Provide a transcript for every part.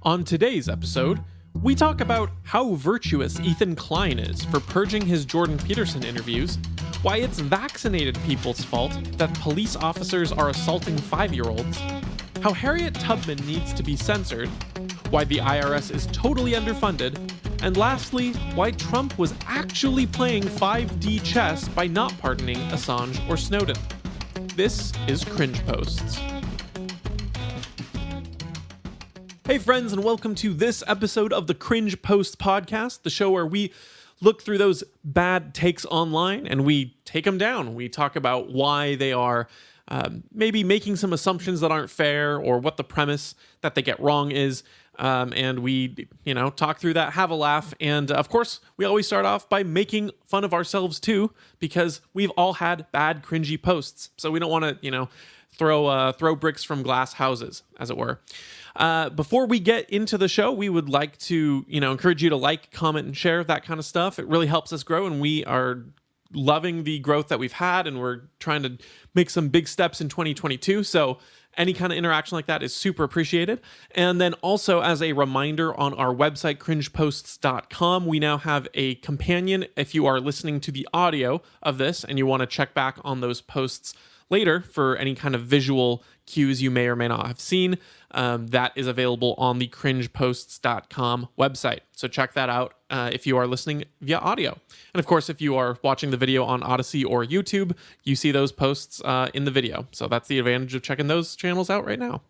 On today's episode, we talk about how virtuous Ethan Klein is for purging his Jordan Peterson interviews, why it's vaccinated people's fault that police officers are assaulting 5-year-olds, how Harriet Tubman needs to be censored, why the IRS is totally underfunded, and lastly, why Trump was actually playing 5D chess by not pardoning Assange or Snowden. This is Cringe Posts. Hey friends, and welcome to this episode of the Cringe Post podcast, the show where we look through those bad takes online and we take them down. We talk about why they are maybe making some assumptions that aren't fair, or what the premise that they get wrong is. And we, talk through that, have a laugh. And of course, we always start off by making fun of ourselves too, because we've all had bad, cringy posts. So we don't want to, throw bricks from glass houses, as it were. Before we get into the show, we would like to, encourage you to like, comment, and share that kind of stuff. It really helps us grow, and we are loving the growth that we've had, and we're trying to make some big steps in 2022. So any kind of interaction like that is super appreciated. And then also, as a reminder, on our website, cringeposts.com, we now have a companion if you are listening to the audio of this and you want to check back on those posts later for any kind of visual cues you may or may not have seen. That is available on the cringeposts.com website. So check that out if you are listening via audio. And of course, if you are watching the video on Odyssey or YouTube, you see those posts in the video. So that's the advantage of checking those channels out right now.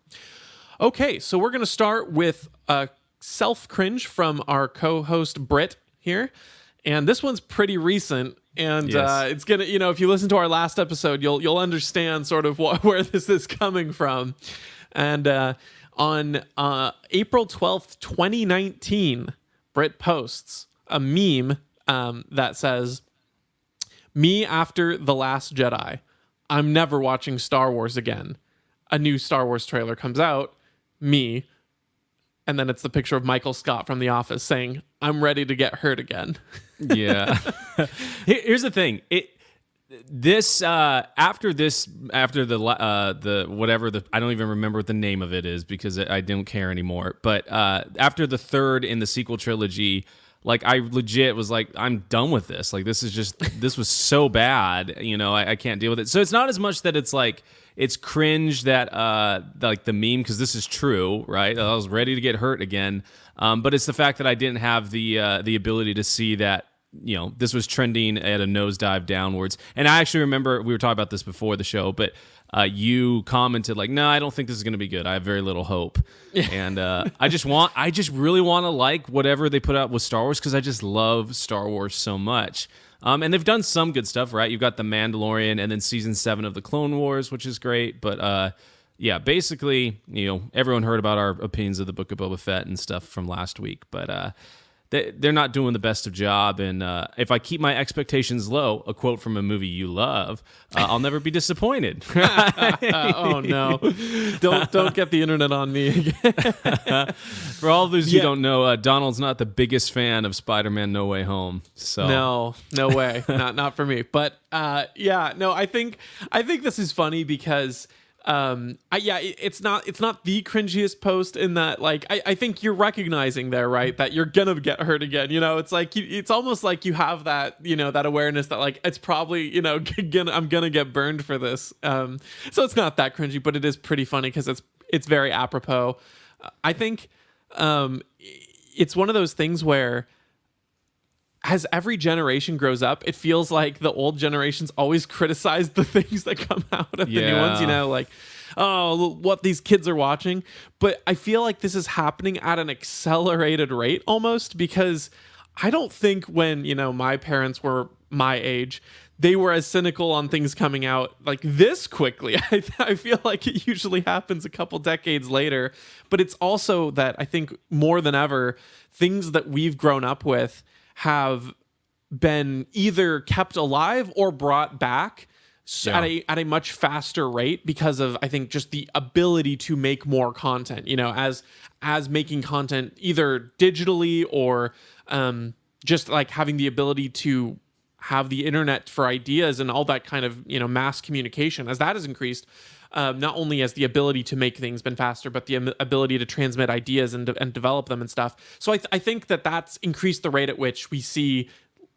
Okay, so we're going to start with a self-cringe from our co-host Britt here. And this one's pretty recent. And Yes. It's gonna, if you listen to our last episode, you'll understand sort of where this is coming from. And on April 12th, 2019, Britt posts a meme that says, "Me after The Last Jedi. I'm never watching Star Wars again. A new Star Wars trailer comes out. Me." And then it's the picture of Michael Scott from The Office saying, "I'm ready to get hurt again." Yeah. Here's the thing. After the whatever I don't even remember what the name of it is because I don't care anymore. But after the third in the sequel trilogy, like I legit was like, I'm done with this. Like this was so bad. I can't deal with it. So it's not as much that it's like it's cringe that like the meme, because this is true, right? I was ready to get hurt again. But it's the fact that I didn't have the ability to see that, this was trending at a nosedive downwards. And I actually remember we were talking about this before the show, but you commented like, "No, I don't think this is going to be good. I have very little hope." And I just really want to like whatever they put out with Star Wars, because I just love Star Wars so much. And they've done some good stuff, right? You've got The Mandalorian and then season 7 of the Clone Wars, which is great. But yeah, basically, everyone heard about our opinions of the Book of Boba Fett and stuff from last week. But they're not doing the best of job. And if I keep my expectations low, a quote from a movie you love, I'll never be disappointed. Oh no! Don't get the internet on me again. For all those who don't know, Donald's not the biggest fan of Spider-Man: No Way Home. So No way, not for me. But I think this is funny because. It's not the cringiest post in that, like, I think you're recognizing there, right, that you're gonna get hurt again. It's like it's almost like you have that, that awareness that, like, it's probably, I'm gonna get burned for this. So it's not that cringy, but it is pretty funny because it's very apropos. I think it's one of those things where, as every generation grows up, it feels like the old generations always criticize the things that come out of the new ones, like, oh, what these kids are watching. But I feel like this is happening at an accelerated rate almost, because I don't think when, my parents were my age, they were as cynical on things coming out like this quickly. I feel like it usually happens a couple decades later. But it's also that I think more than ever, things that we've grown up with have been either kept alive or brought back at a much faster rate because of, I think, just the ability to make more content, as making content either digitally or just like having the ability to have the internet for ideas and all that kind of, mass communication, as that has increased. not only has the ability to make things been faster, but the ability to transmit ideas and develop them and stuff. So I think that that's increased the rate at which we see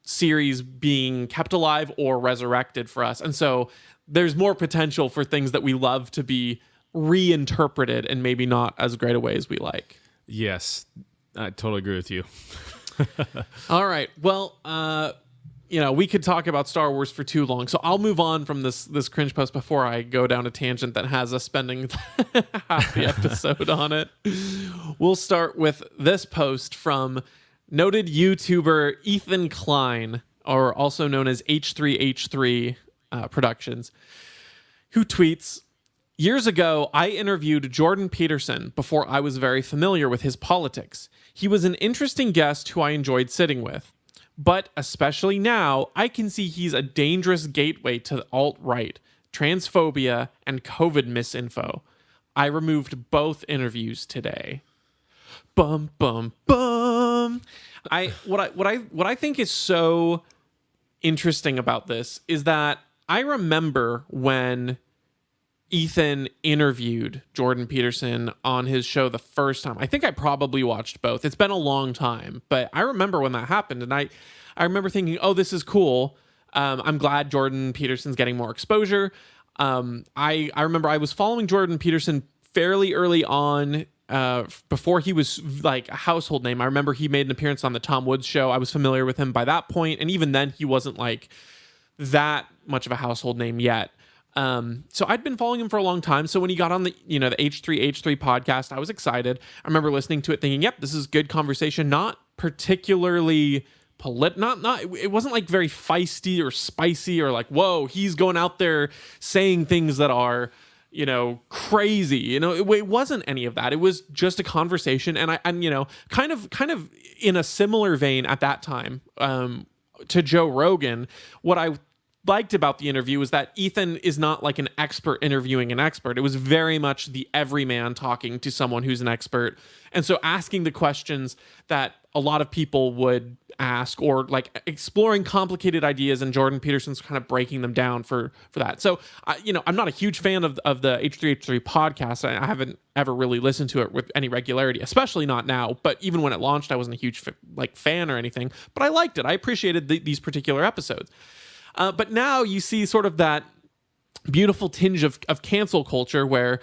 series being kept alive or resurrected for us. And so there's more potential for things that we love to be reinterpreted in maybe not as great a way as we like. Yes, I totally agree with you. All right. Well, we could talk about Star Wars for too long, so I'll move on from this cringe post before I go down a tangent that has us spending half the episode on it. We'll start with this post from noted YouTuber Ethan Klein, or also known as H3H3 Productions, who tweets, "Years ago, I interviewed Jordan Peterson before I was very familiar with his politics. He was an interesting guest who I enjoyed sitting with. But especially now, I can see he's a dangerous gateway to the alt-right, transphobia, and COVID misinfo. I removed both interviews today." Bum bum bum. What I think is so interesting about this is that I remember when Ethan interviewed Jordan Peterson on his show the first time. I think I probably watched both. It's been a long time, but I remember when that happened, and I remember thinking, oh, this is cool. I'm glad Jordan Peterson's getting more exposure. I remember I was following Jordan Peterson fairly early on, before he was like a household name. I remember he made an appearance on the Tom Woods show. I was familiar with him by that point, and even then he wasn't like that much of a household name yet. So I'd been following him for a long time. So when he got on the H3H3 podcast, I was excited. I remember listening to it thinking, yep, this is good conversation. Not particularly it wasn't like very feisty or spicy or like, whoa, he's going out there saying things that are, crazy. It wasn't any of that. It was just a conversation. And kind of in a similar vein at that time, to Joe Rogan, what I liked about the interview was that Ethan is not like an expert interviewing an expert. It was very much the everyman talking to someone who's an expert. And so asking the questions that a lot of people would ask, or like exploring complicated ideas, and Jordan Peterson's kind of breaking them down for that. So, I'm not a huge fan of the H3H3 podcast. I haven't ever really listened to it with any regularity, especially not now. But even when it launched, I wasn't a huge fan or anything, but I liked it. I appreciated these particular episodes. But now you see sort of that beautiful tinge of cancel culture where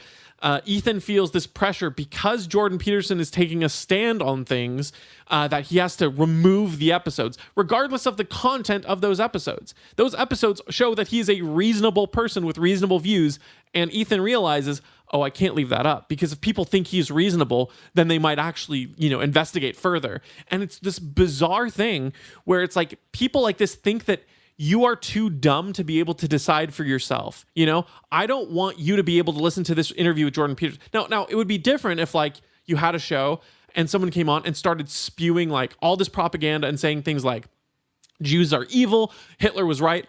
Ethan feels this pressure because Jordan Peterson is taking a stand on things, that he has to remove the episodes, regardless of the content of those episodes. Those episodes show that he is a reasonable person with reasonable views, and Ethan realizes, oh, I can't leave that up, because if people think he's reasonable, then they might actually, investigate further. And it's this bizarre thing where it's like people like this think that you are too dumb to be able to decide for yourself. I don't want you to be able to listen to this interview with Jordan Peterson. Now it would be different if like you had a show and someone came on and started spewing like all this propaganda and saying things like Jews are evil, Hitler was right.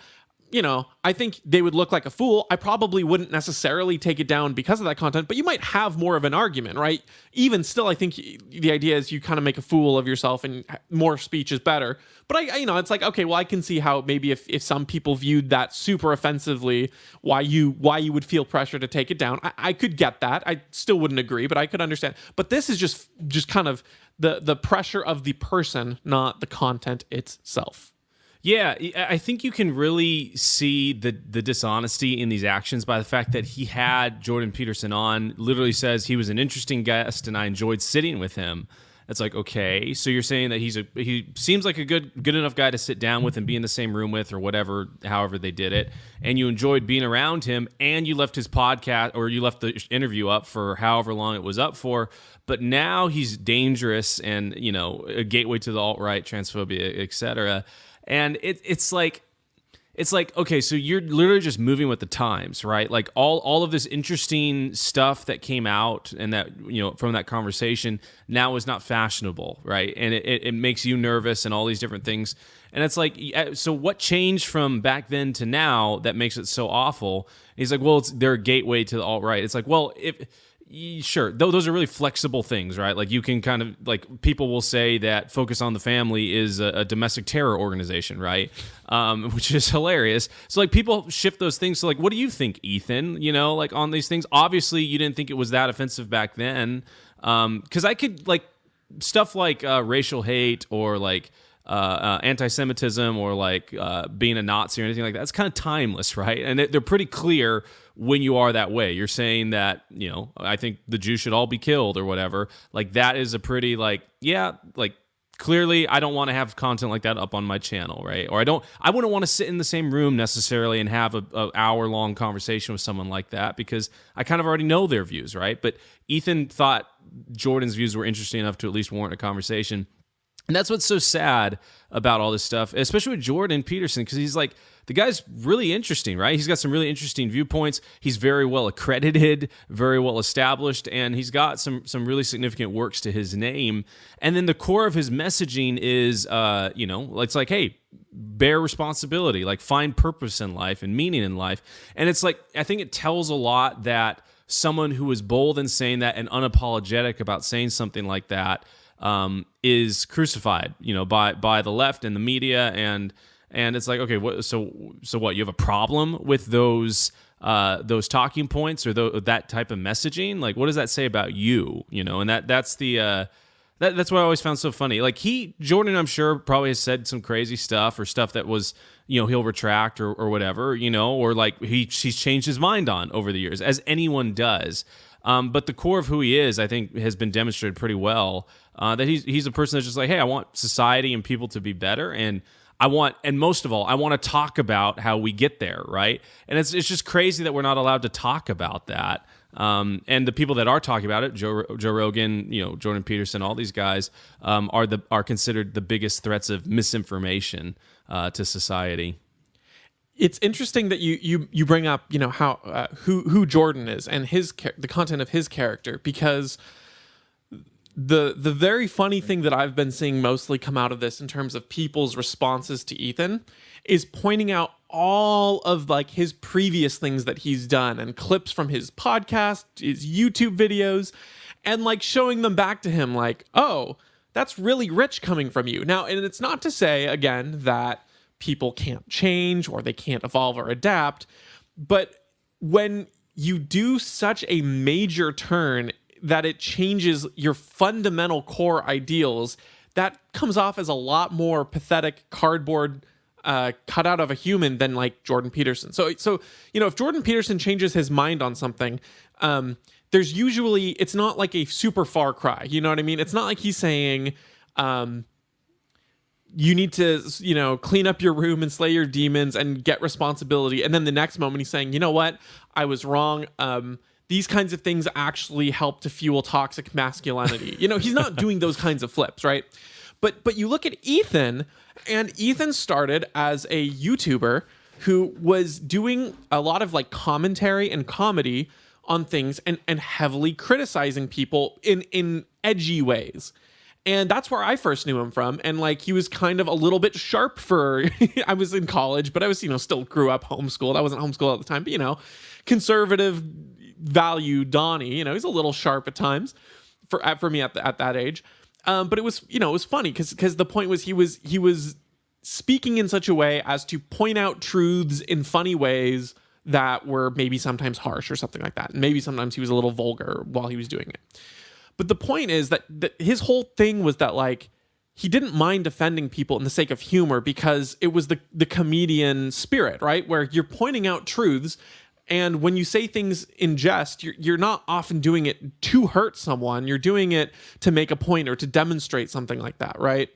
I think they would look like a fool. I probably wouldn't necessarily take it down because of that content, but you might have more of an argument, right? Even still, I think the idea is you kind of make a fool of yourself, and more speech is better. But it's like, okay, well, I can see how maybe if some people viewed that super offensively, why you would feel pressure to take it down. I could get that. I still wouldn't agree, but I could understand. But this is just kind of the pressure of the person, not the content itself. Yeah, I think you can really see the dishonesty in these actions by the fact that he had Jordan Peterson on, literally says he was an interesting guest and I enjoyed sitting with him. It's like, okay, so you're saying that he seems like a good enough guy to sit down with and be in the same room with, or whatever, however they did it, and you enjoyed being around him, and you left his podcast, or you left the interview up for however long it was up for, but now he's dangerous and, a gateway to the alt-right, transphobia, etc. And it's like, okay, so you're literally just moving with the times, right? Like all of this interesting stuff that came out and that, from that conversation now is not fashionable, right? And it makes you nervous and all these different things. And it's like, so what changed from back then to now that makes it so awful? And he's like, well, they're a gateway to the alt-right. It's like, well, if Sure, those are really flexible things, right? Like you can kind of like people will say that Focus on the Family is a domestic terror organization, right? Which is hilarious. So like people shift those things. So like, what do you think, Ethan? You know, like on these things. Obviously, you didn't think it was that offensive back then, because I could like stuff like racial hate or like anti-Semitism or like being a Nazi or anything like that. It's kind of timeless, right? And they're pretty clear when you are that way. You're saying that, you know, I think the Jews should all be killed or whatever. Like that is a pretty like, yeah, like clearly I don't want to have content like that up on my channel, right? Or I wouldn't want to sit in the same room necessarily and have a hour-long conversation with someone like that because I kind of already know their views, right? But Ethan thought Jordan's views were interesting enough to at least warrant a conversation. And that's what's so sad about all this stuff, especially with Jordan Peterson, because he's like, the guy's really interesting, right? He's got some really interesting viewpoints. He's very well accredited, very well established, and he's got some really significant works to his name. And then the core of his messaging is, you know, it's like, hey, bear responsibility, like find purpose in life and meaning in life. And it's like, I think it tells a lot that someone who is bold in saying that and unapologetic about saying something like that is crucified, you know, by the left and the media, and it's like, okay, so what? You have a problem with those talking points or that type of messaging? Like, what does that say about you? You know, and that's what I always found so funny. Like Jordan, I'm sure probably has said some crazy stuff or stuff that was, you know, he'll retract or whatever, you know, or like he's changed his mind on over the years, as anyone does. But the core of who he is, I think, has been demonstrated pretty well. That he's a person that's just like, hey, I want society and people to be better, and most of all, I want to talk about how we get there, right? And it's just crazy that we're not allowed to talk about that. And the people that are talking about it, Joe Rogan, you know, Jordan Peterson, all these guys are considered the biggest threats of misinformation to society. It's interesting that you bring up, you know, how who Jordan is and the content of his character, because the very funny thing that I've been seeing mostly come out of this in terms of people's responses to Ethan is pointing out all of like his previous things that he's done and clips from his podcast, his YouTube videos, and like showing them back to him like, oh, that's really rich coming from you. Now, and it's not to say, again, that people can't change or they can't evolve or adapt, but when you do such a major turn that it changes your fundamental core ideals, that comes off as a lot more pathetic cardboard cut out of a human than like Jordan Peterson. So you know, if Jordan Peterson changes his mind on something, there's usually, it's not like a super far cry. You know what I mean? It's not like he's saying, you need to, you know, clean up your room and slay your demons and get responsibility. And then the next moment he's saying, you know what? I was wrong. These kinds of things actually help to fuel toxic masculinity. You know, he's not doing those kinds of flips, right? But you look at Ethan, and Ethan started as a YouTuber who was doing a lot of like commentary and comedy on things and heavily criticizing people in edgy ways. And that's where I first knew him from. And like, he was kind of a little bit sharp for, I was in college, but I was, you know, still grew up homeschooled. I wasn't homeschooled at the time, but, you know, conservative value Donnie, you know, he's a little sharp at times for me at that age. But it was, you know, it was funny because the point was he was speaking in such a way as to point out truths in funny ways that were maybe sometimes harsh or something like that. And maybe sometimes he was a little vulgar while he was doing it. But the point is that his whole thing was that, like, he didn't mind offending people in the sake of humor because it was the comedian spirit, right? Where you're pointing out truths, and when you say things in jest, you're not often doing it to hurt someone. You're doing it to make a point or to demonstrate something like that, right?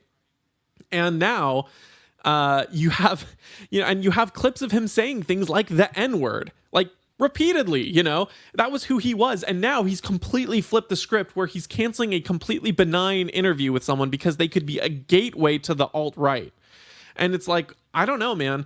And now you have, you know, and you have clips of him saying things like the N-word, like, repeatedly, you know, that was who he was. And now he's completely flipped the script where he's canceling a completely benign interview with someone because they could be a gateway to the alt-right. And it's like, I don't know, man.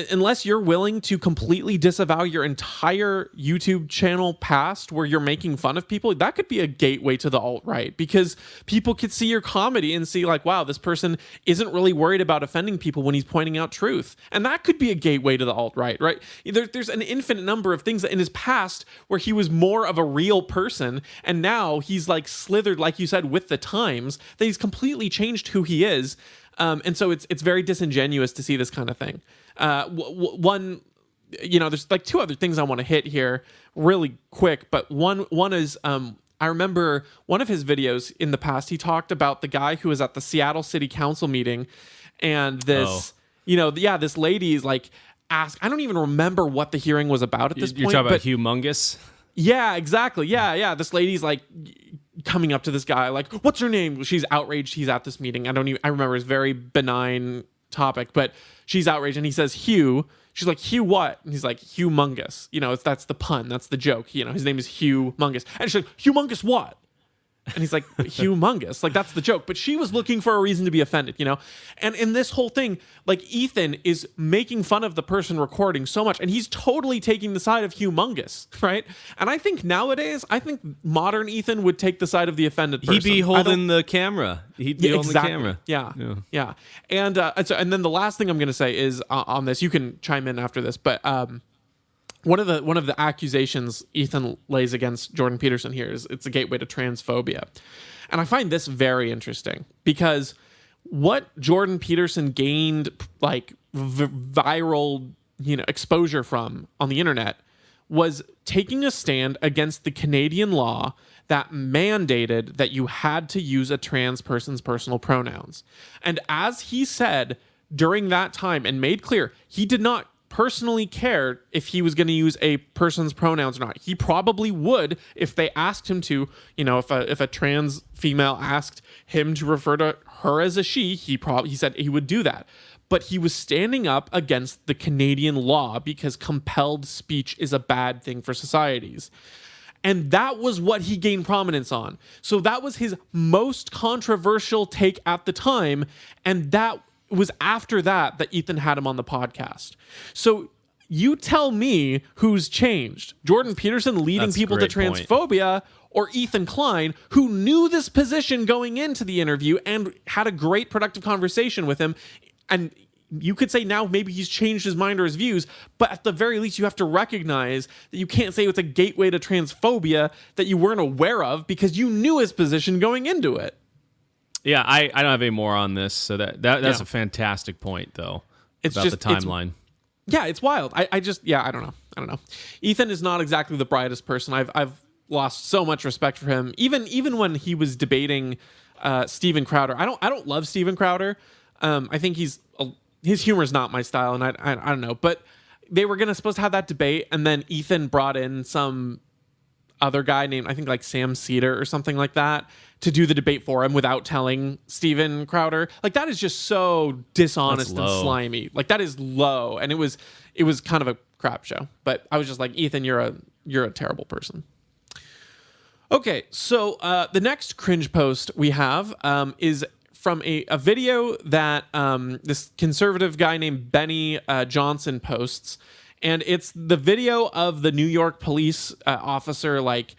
unless you're willing to completely disavow your entire YouTube channel past where you're making fun of people, that could be a gateway to the alt-right, because people could see your comedy and see like, wow, this person isn't really worried about offending people when he's pointing out truth. And that could be a gateway to the alt-right, right? There's an infinite number of things that in his past where he was more of a real person, and now he's like slithered, like you said, with the times, that he's completely changed who he is. And so it's very disingenuous to see this kind of thing. One, there's like two other things I want to hit here really quick, but one is, I remember one of his videos in the past, he talked about the guy who was at the Seattle City Council meeting, and this, this lady is like asked, I don't even remember what the hearing was about at this point. You're talking about humongous? Yeah, exactly. Yeah. This lady's like coming up to this guy, like, what's her name? She's outraged. He's at this meeting. I remember it's very benign topic, but she's outraged, and he says Hugh. She's like, Hugh what? And he's like, humongous. That's the pun. That's the joke. His name is Humongous. And she's like, humongous what? And he's like, humongous. Like, that's the joke. But she was looking for a reason to be offended, And in this whole thing, like, Ethan is making fun of the person recording so much, and he's totally taking the side of humongous, right? And I think nowadays, modern Ethan would take the side of the offended person. He'd be holding the camera. He'd be holding the camera. Yeah. And then the last thing I'm going to say is on this, you can chime in after this, but one of the accusations Ethan lays against Jordan Peterson here is it's a gateway to transphobia. And I find this very interesting because what Jordan Peterson gained like viral, exposure from on the internet was taking a stand against the Canadian law that mandated that you had to use a trans person's personal pronouns. And as he said during that time and made clear, he did not personally cared if he was going to use a person's pronouns or not. He probably would if they asked him to. If a trans female asked him to refer to her as a she, he said he would do that. But he was standing up against the Canadian law because compelled speech is a bad thing for societies. And that was what he gained prominence on. So that was his most controversial take at the time, and that was after that Ethan had him on the podcast. So you tell me who's changed. Jordan Peterson leading people to transphobia, or Ethan Klein, who knew this position going into the interview and had a great productive conversation with him. And you could say now maybe he's changed his mind or his views, but at the very least you have to recognize that you can't say it's a gateway to transphobia that you weren't aware of because you knew his position going into it. Yeah, I don't have any more on this, so that's a fantastic point, though, about the timeline. It's wild. I don't know. Ethan is not exactly the brightest person. I've lost so much respect for him. Even when he was debating Steven Crowder, I don't love Steven Crowder. I think his humor is not my style, and I don't know. But they were supposed to have that debate, and then Ethan brought in some other guy named, I think, like Sam Cedar or something like that, to do the debate for him without telling Steven Crowder. Like, that is just so dishonest and slimy. Like, that is low, and it was kind of a crap show. But I was just like, Ethan, you're a terrible person. Okay, so the next cringe post we have is from a video that this conservative guy named Benny Johnson posts. And it's the video of the New York police officer, like,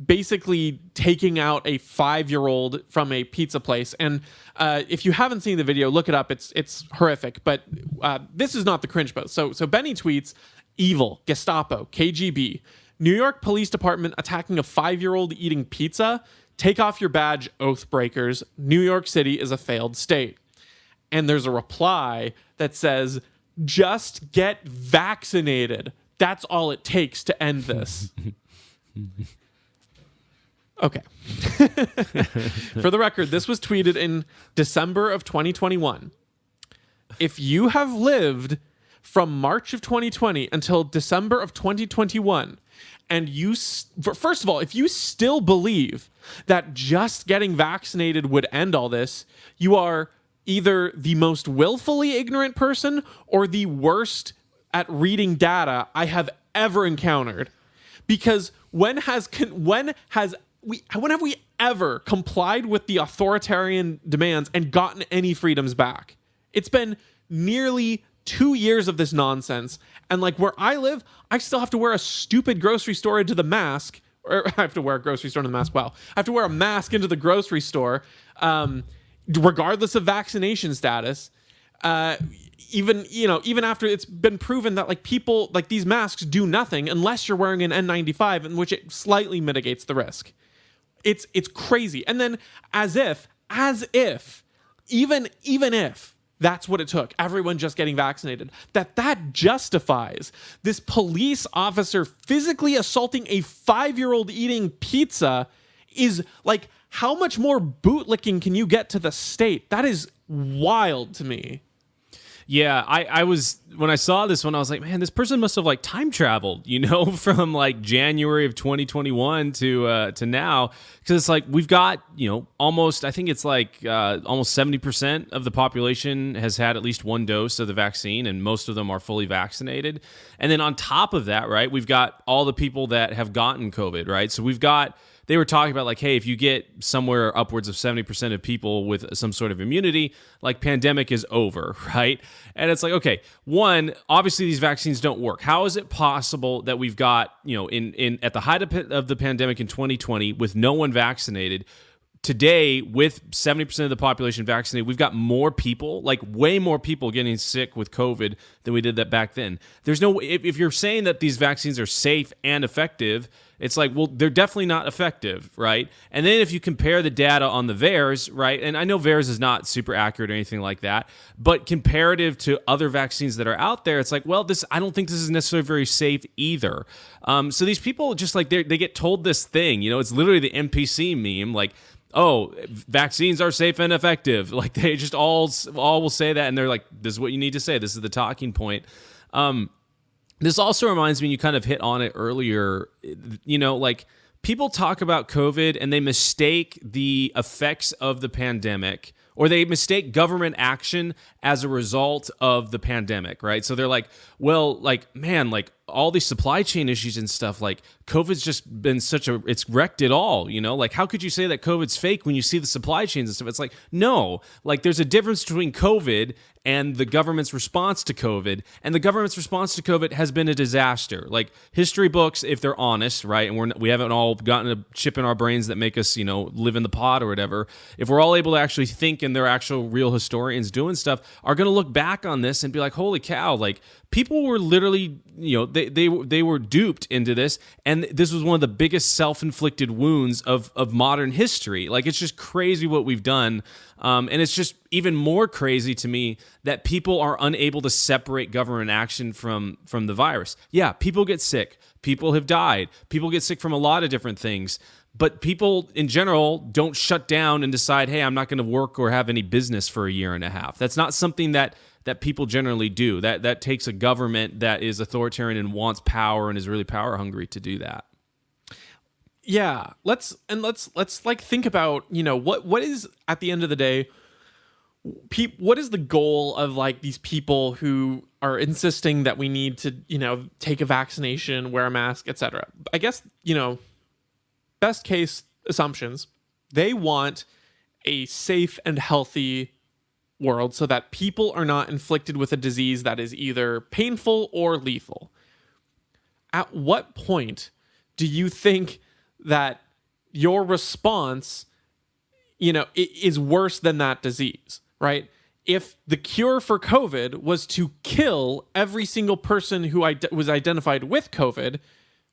basically taking out a 5-year-old from a pizza place. And if you haven't seen the video, look it up. It's horrific. But this is not the cringe post. So Benny tweets, evil, Gestapo, KGB, New York Police Department attacking a 5-year-old eating pizza. Take off your badge, oath breakers. New York City is a failed state. And there's a reply that says, just get vaccinated. That's all it takes to end this. Okay. For the record, this was tweeted in December of 2021. If you have lived from March of 2020 until December of 2021, and first of all, if you still believe that just getting vaccinated would end all this, you are either the most willfully ignorant person or the worst at reading data I have ever encountered. Because when have we ever complied with the authoritarian demands and gotten any freedoms back? It's been nearly 2 years of this nonsense. And like where I live, I still have to wear a stupid grocery store into the mask. Or I have to wear a grocery store into the mask. Wow. I have to wear a mask into the grocery store, regardless of vaccination status. Even after it's been proven that like people, like these masks do nothing unless you're wearing an N95, in which it slightly mitigates the risk. It's crazy. And then as if, even if that's what it took, everyone just getting vaccinated, that justifies this police officer physically assaulting a 5-year-old eating pizza is like, how much more bootlicking can you get to the state? That is wild to me. Yeah, I was, when I saw this one, I was like, man, this person must have like time traveled, from like January of 2021 to now, because it's like we've got, almost, I think it's like almost 70% of the population has had at least one dose of the vaccine, and most of them are fully vaccinated. And then on top of that, right, we've got all the people that have gotten COVID, right? So they were talking about like, hey, if you get somewhere upwards of 70% of people with some sort of immunity, like pandemic is over, right? And it's like, okay, one, obviously these vaccines don't work. How is it possible that we've got, in at the height of the pandemic in 2020 with no one vaccinated, today with 70% of the population vaccinated, we've got more people, like way more people getting sick with COVID than we did that back then. There's no, if you're saying that these vaccines are safe and effective, it's like, well, they're definitely not effective, right? And then if you compare the data on the VAERS, right, and I know VAERS is not super accurate or anything like that, but comparative to other vaccines that are out there, it's like, well, I don't think this is necessarily very safe either. So these people just like, they get told this thing, it's literally the NPC meme, like, oh, vaccines are safe and effective. Like they just all will say that, and they're like, this is what you need to say. This is the talking point. This also reminds me, you kind of hit on it earlier, like people talk about COVID and they mistake the effects of the pandemic, or they mistake government action as a result of the pandemic, right? So they're like, well, like, man, like all these supply chain issues and stuff, like COVID's just been it's wrecked it all, like how could you say that COVID's fake when you see the supply chains and stuff? It's like, no, like there's a difference between COVID and the government's response to COVID, and the government's response to COVID has been a disaster. Like history books, if they're honest, right, and we haven't all gotten a chip in our brains that make us, live in the pod or whatever, if we're all able to actually think and they're actual real historians doing stuff, are going to look back on this and be like, holy cow, like people were literally, they were duped into this, and this was one of the biggest self-inflicted wounds of modern history. Like it's just crazy what we've done. And it's just even more crazy to me that people are unable to separate government action from the virus. Yeah, people get sick. People have died. People get sick from a lot of different things. But people in general don't shut down and decide, hey, I'm not going to work or have any business for a year and a half. That's not something that people generally do. That takes a government that is authoritarian and wants power and is really power hungry to do that. Yeah, let's like think about, what is at the end of the day, what is the goal of like these people who are insisting that we need to, take a vaccination, wear a mask, etc. I guess, best case assumptions, they want a safe and healthy world so that people are not inflicted with a disease that is either painful or lethal. At what point do you think that your response, is worse than that disease, right? If the cure for COVID was to kill every single person who was identified with COVID,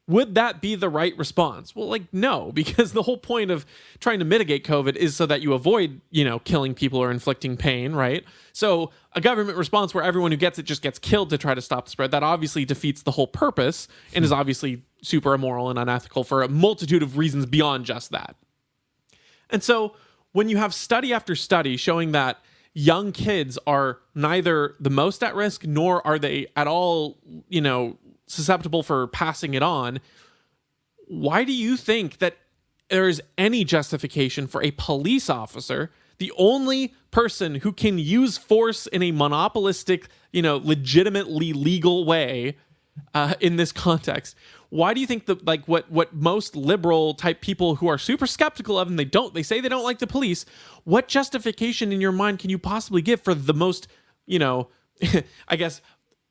would that be the right response? Well, like, no, because the whole point of trying to mitigate COVID is so that you avoid, killing people or inflicting pain, right? So a government response where everyone who gets it just gets killed to try to stop the spread, that obviously defeats the whole purpose and is obviously super immoral and unethical for a multitude of reasons beyond just that. And so when you have study after study showing that young kids are neither the most at risk nor are they at all, susceptible for passing it on, why do you think that there is any justification for a police officer, the only person who can use force in a monopolistic, legitimately legal way in this context? Why do you think that, like, what most liberal type people who are super skeptical of, and they say they don't like the police, what justification in your mind can you possibly give for the most, I guess,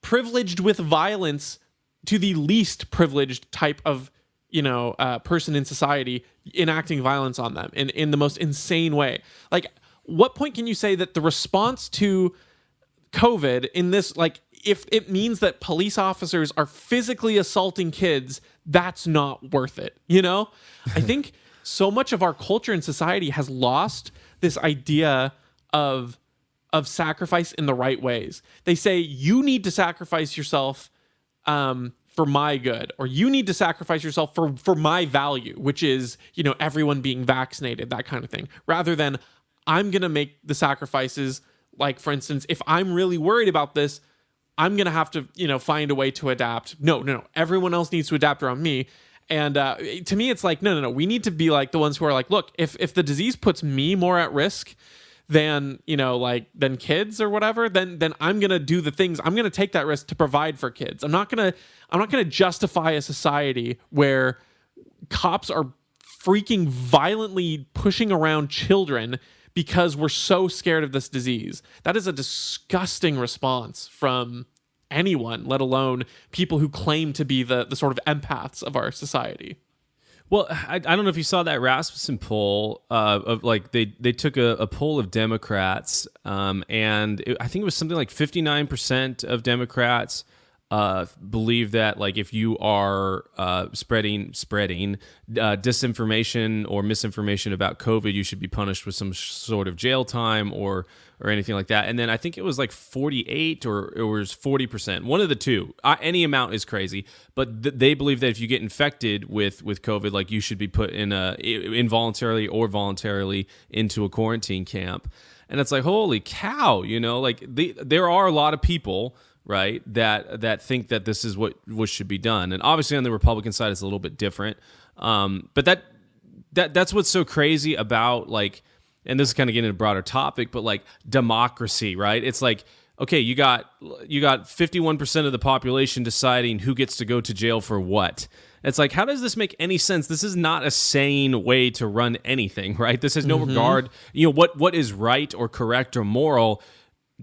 privileged with violence to the least privileged type of, person in society, enacting violence on them in the most insane way. Like, what point can you say that the response to COVID in this, like, if it means that police officers are physically assaulting kids, that's not worth it, I think so much of our culture and society has lost this idea of sacrifice in the right ways. They say you need to sacrifice yourself for my good, or you need to sacrifice yourself for my value, which is, everyone being vaccinated, that kind of thing, rather than I'm going to make the sacrifices. Like, for instance, if I'm really worried about this, I'm going to have to, find a way to adapt. No. Everyone else needs to adapt around me. And to me, it's like, no. We need to be like the ones who are like, look, if the disease puts me more at risk than, than kids or whatever, then I'm going to do the things. I'm going to take that risk to provide for kids. I'm not going to justify a society where cops are freaking violently pushing around children because we're so scared of this disease. That is a disgusting response from anyone, let alone people who claim to be the sort of empaths of our society. Well, I don't know if you saw that Rasmussen poll of like they took a poll of Democrats, and I think it was something like 59% of Democrats believe that, like, if you are spreading disinformation or misinformation about COVID, you should be punished with some sort of jail time or anything like that. And then I think it was like 48 or it was 40%. One of the two. Any amount is crazy, but they believe that if you get infected with COVID, like, you should be put in involuntarily or voluntarily into a quarantine camp. And it's like, holy cow, like there are a lot of people, right, that think that this is what should be done. And obviously on the Republican side, it's a little bit different. But that's what's so crazy about, like, and this is kind of getting into a broader topic, but like democracy, right? It's like, okay, you got 51% of the population deciding who gets to go to jail for what. It's like, how does this make any sense? This is not a sane way to run anything, right? This has no regard, what is right or correct or moral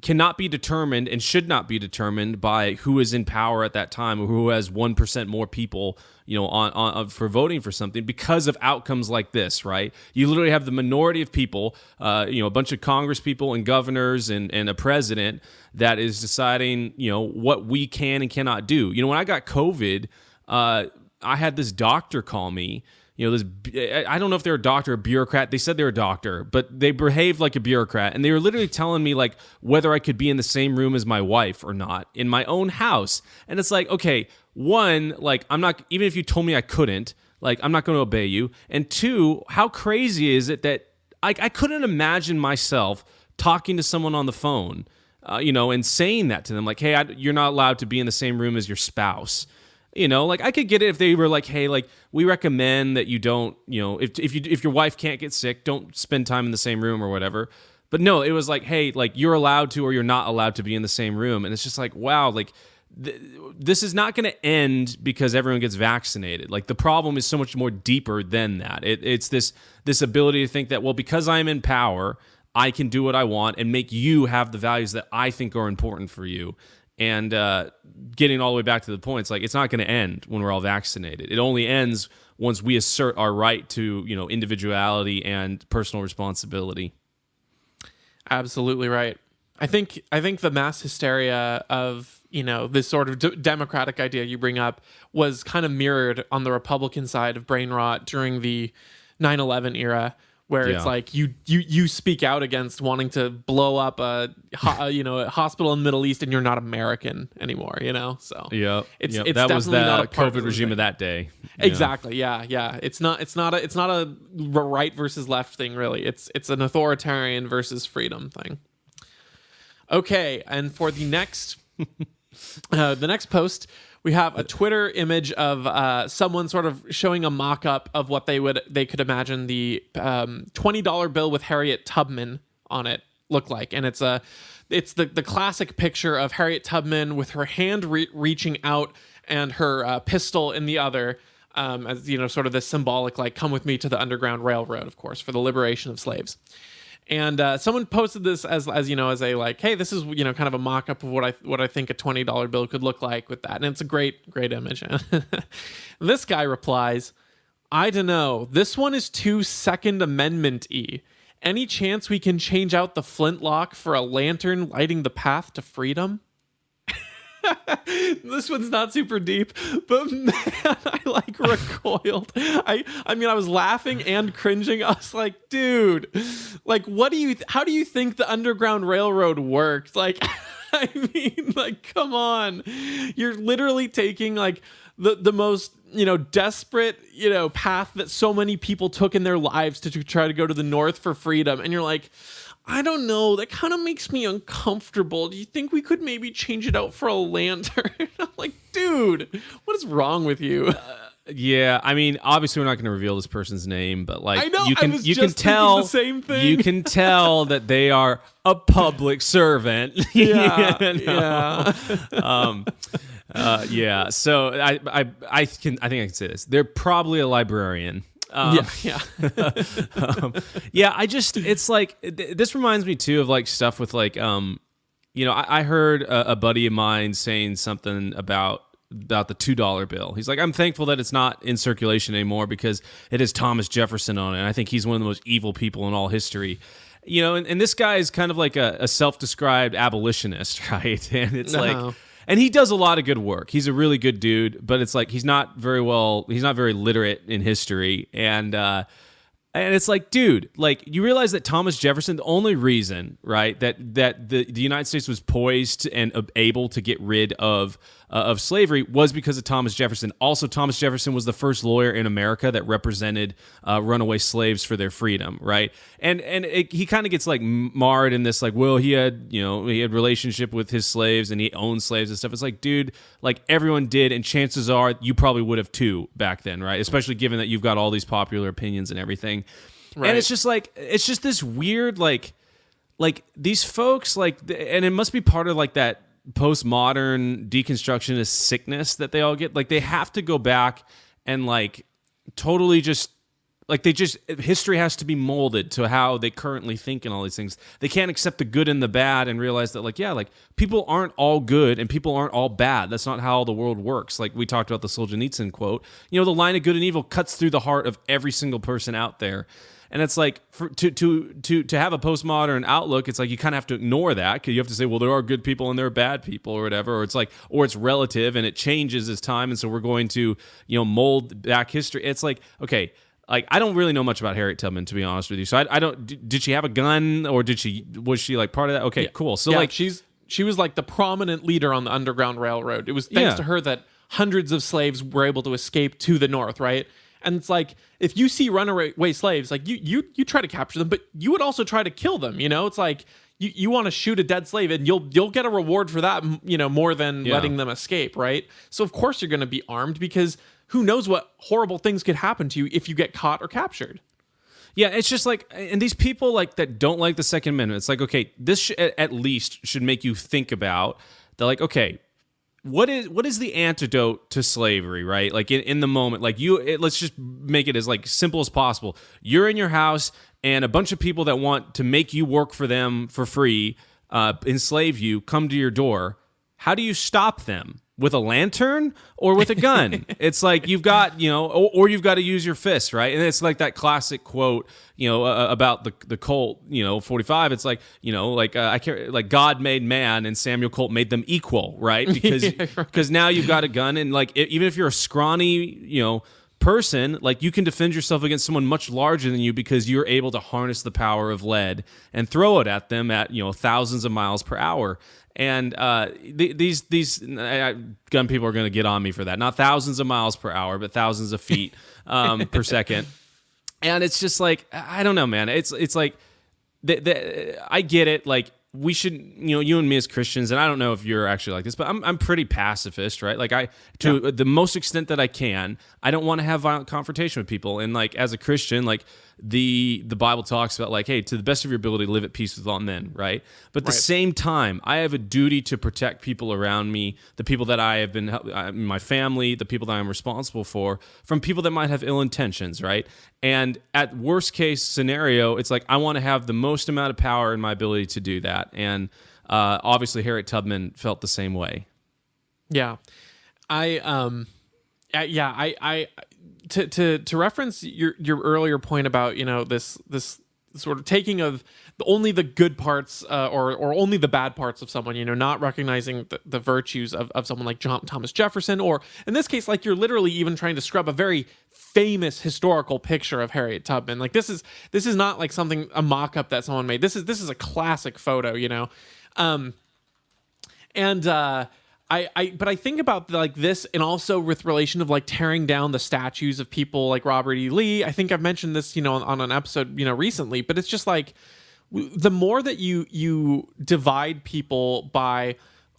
cannot be determined and should not be determined by who is in power at that time or who has 1% more people, on for voting for something because of outcomes like this, right? You literally have the minority of people, a bunch of Congress people and governors and a president that is deciding, what we can and cannot do. When I got COVID, I had this doctor call me. I don't know if they're a doctor or a bureaucrat. They said they're a doctor, but they behaved like a bureaucrat. And they were literally telling me, like, whether I could be in the same room as my wife or not in my own house. And it's like, okay, one, like, I'm not, even if you told me I couldn't, like, I'm not going to obey you. And two, how crazy is it that I couldn't imagine myself talking to someone on the phone, and saying that to them, like, hey, you're not allowed to be in the same room as your spouse. Like, I could get it if they were like, hey, like, we recommend that you don't, if your wife can't get sick, don't spend time in the same room or whatever. But no, it was like, hey, like, you're allowed to or you're not allowed to be in the same room. And it's just like, wow, like, this is not going to end because everyone gets vaccinated. Like, the problem is so much more deeper than that. It's this ability to think that, well, because I'm in power, I can do what I want and make you have the values that I think are important for you. And getting all the way back to the point, it's like, it's not going to end when we're all vaccinated. It only ends once we assert our right to, individuality and personal responsibility. Absolutely right. I think the mass hysteria of, this sort of democratic idea you bring up was kind of mirrored on the Republican side of brain rot during the 9/11 era, where it's like you speak out against wanting to blow up a hospital in the Middle East and you're not American anymore, So it's that was the not a COVID regime of that day. Exactly. Yeah. It's not a right versus left thing, really. It's an authoritarian versus freedom thing. Okay, and for the next post, we have a Twitter image of someone sort of showing a mock-up of what they could imagine the $20 bill with Harriet Tubman on it look like, and it's the classic picture of Harriet Tubman with her hand reaching out and her pistol in the other, as sort of this symbolic, like, come with me to the Underground Railroad, of course, for the liberation of slaves. And someone posted this as as a like, hey, this is kind of a mock-up of what I think a $20 bill could look like with that, and it's a great image. This guy replies, I don't know, this one is too Second Amendment-y. Any chance we can change out the flintlock for a lantern lighting the path to freedom? This one's not super deep, but man, I like recoiled. I mean, I was laughing and cringing. I was like, dude, like, how do you think the Underground Railroad worked? Like, I mean, like, come on. You're literally taking like the most, desperate, path that so many people took in their lives to try to go to the North for freedom. And you're like, I don't know, that kind of makes me uncomfortable. Do you think we could maybe change it out for a lantern? I'm like, dude, what is wrong with you? Yeah, I mean, obviously we're not going to reveal this person's name, but like, I know, you can tell the same thing. You can tell that they are a public servant. Yeah, yeah. So I think I can say this. They're probably a librarian. Yeah. It's like, this reminds me too of like stuff with like, I heard a buddy of mine saying something about the $2 bill. He's like, I'm thankful that it's not in circulation anymore because it has Thomas Jefferson on it. And I think he's one of the most evil people in all history. And this guy is kind of like a self-described abolitionist, right? And it's like, and he does a lot of good work. He's a really good dude, but it's like he's not very literate in history. And it's like, dude, like, you realize that Thomas Jefferson, the only reason, right, that the United States was poised and able to get rid of slavery was because of Thomas Jefferson. Also, Thomas Jefferson was the first lawyer in America that represented runaway slaves for their freedom, right? And he kind of gets like marred in this, like, well, he had relationship with his slaves and he owned slaves and stuff. It's like, dude, like, everyone did, and chances are you probably would have too back then, right? Especially given that you've got all these popular opinions and everything. Right. And it's just this weird, like these folks, like, and it must be part of like that postmodern deconstructionist sickness that they all get. Like, they have to go back and like totally just like history has to be molded to how they currently think and all these things. They can't accept the good and the bad and realize that, like, yeah, like, people aren't all good and people aren't all bad. That's not how the world works. Like, we talked about the Solzhenitsyn quote, the line of good and evil cuts through the heart of every single person out there. And it's like, to have a postmodern outlook, it's like you kind of have to ignore that, because you have to say, well, there are good people and there are bad people or whatever, or it's like, or it's relative and it changes as time, and so we're going to mold back history. It's like, okay, like, I don't really know much about Harriet Tubman, to be honest with you. So I don't. Did she have a gun, or was she like part of that? Okay, yeah. Cool. So like, she was like the prominent leader on the Underground Railroad. It was thanks to her that hundreds of slaves were able to escape to the North, right? And it's like, if you see runaway slaves, like, you try to capture them, but you would also try to kill them. It's like you want to shoot a dead slave, and you'll get a reward for that, more than letting them escape, right? So of course you're going to be armed, because who knows what horrible things could happen to you if you get caught or captured. Yeah, it's just like, and these people like that don't like the Second Amendment. It's like, okay, this at least should make you think about that. Like, okay, what is the antidote to slavery, right? Like, in the moment, like, let's just make it as like simple as possible. You're in your house, and a bunch of people that want to make you work for them for free, enslave you, come to your door. How do you stop them? With a lantern or with a gun? It's like, you've got, or you've got to use your fists, right? And it's like that classic quote, about the Colt, 45. It's like, I can't, like, God made man and Samuel Colt made them equal, right? Because now you've got a gun, and like, even if you're a scrawny, person, like, you can defend yourself against someone much larger than you, because you're able to harness the power of lead and throw it at them at thousands of miles per hour. And these gun people are going to get on me for that. Not thousands of miles per hour, but thousands of feet per second. And it's just like, I don't know, man. It's like, I get it. Like, we should, you and me as Christians, and I don't know if you're actually like this, but I'm pretty pacifist, right? Like, the most extent that I can, I don't want to have violent confrontation with people. And like, as a Christian, like, the Bible talks about like, hey, to the best of your ability, live at peace with all men, right? But at the Right. same time, I have a duty to protect people around me, the people that I have been, my family, the people that I'm responsible for, from people that might have ill intentions, right? And at worst case scenario, it's like I want to have the most amount of power in my ability to do that. And obviously, Harriet Tubman felt the same way. Yeah. To reference your earlier point about, this sort of taking of only the good parts or only the bad parts of someone, not recognizing the virtues of someone like Thomas Jefferson, or in this case, like you're literally even trying to scrub a very famous historical picture of Harriet Tubman. Like this is not like a mock-up that someone made. This is a classic photo, but I think about like this, and also with relation of like tearing down the statues of people like Robert E. Lee. I think I've mentioned this, on an episode, recently, but it's just like the more that you divide people by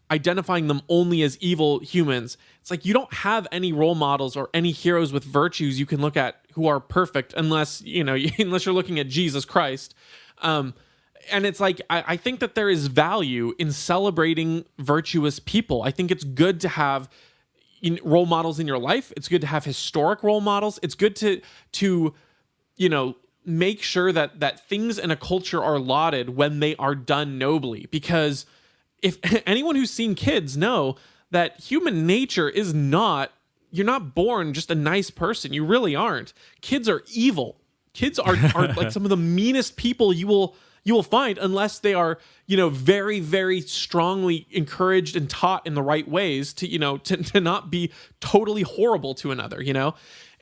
identifying them only as evil humans, it's like you don't have any role models or any heroes with virtues you can look at who are perfect, unless unless you're looking at Jesus Christ. And it's like, I think that there is value in celebrating virtuous people. I think it's good to have role models in your life. It's good to have historic role models. It's good to make sure that things in a culture are lauded when they are done nobly. Because if anyone who's seen kids know that human nature is not, you're not born just a nice person. You really aren't. Kids are evil. Kids are like some of the meanest people you will find, unless they are, very, very strongly encouraged and taught in the right ways to not be totally horrible to another,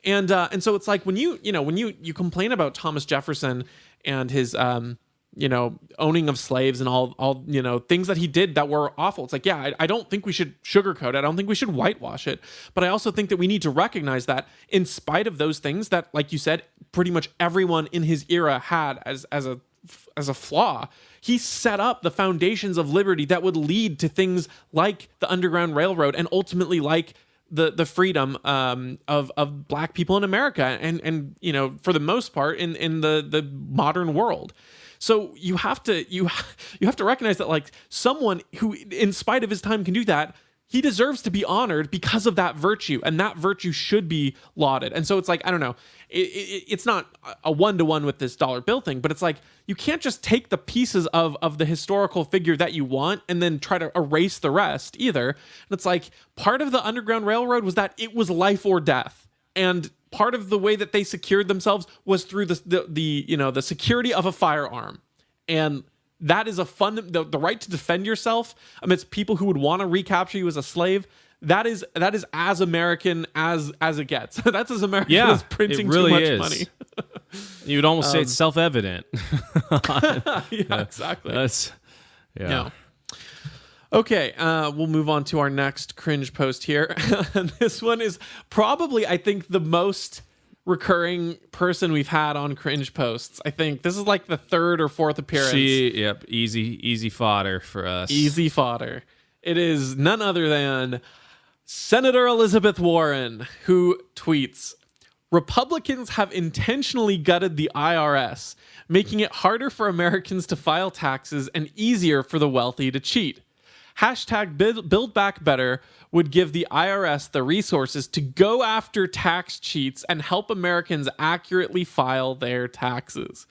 and so it's like when you complain about Thomas Jefferson and his owning of slaves and all things that he did that were awful. It's like, yeah, I don't think we should sugarcoat it. I don't think we should whitewash it. But I also think that we need to recognize that in spite of those things that, like you said, pretty much everyone in his era had as a flaw, he set up the foundations of liberty that would lead to things like the Underground Railroad, and ultimately like the freedom of Black people in America, and for the most part in the modern world. So you have to recognize that, like, someone who, in spite of his time, can do that. He deserves to be honored because of that virtue, and that virtue should be lauded. And so it's like, I don't know, it's not a one-to-one with this dollar bill thing, but it's like, you can't just take the pieces of the historical figure that you want and then try to erase the rest either. And it's like, part of the Underground Railroad was that it was life or death. And part of the way that they secured themselves was through the security of a firearm. And that is the right to defend yourself amidst people who would want to recapture you as a slave. That is as American as it gets. That's as American as printing really too much money. You'd almost say it's self-evident. Yeah, exactly. Yeah. Okay, we'll move on to our next cringe post here. And this one is probably, I think, the most recurring person we've had on cringe posts. I think this is like the third or fourth appearance. Easy fodder for us. Easy fodder. It is none other than Senator Elizabeth Warren, who tweets, "Republicans have intentionally gutted the IRS, making it harder for Americans to file taxes and easier for the wealthy to cheat. Hashtag Build Back Better would give the IRS the resources to go after tax cheats and help Americans accurately file their taxes."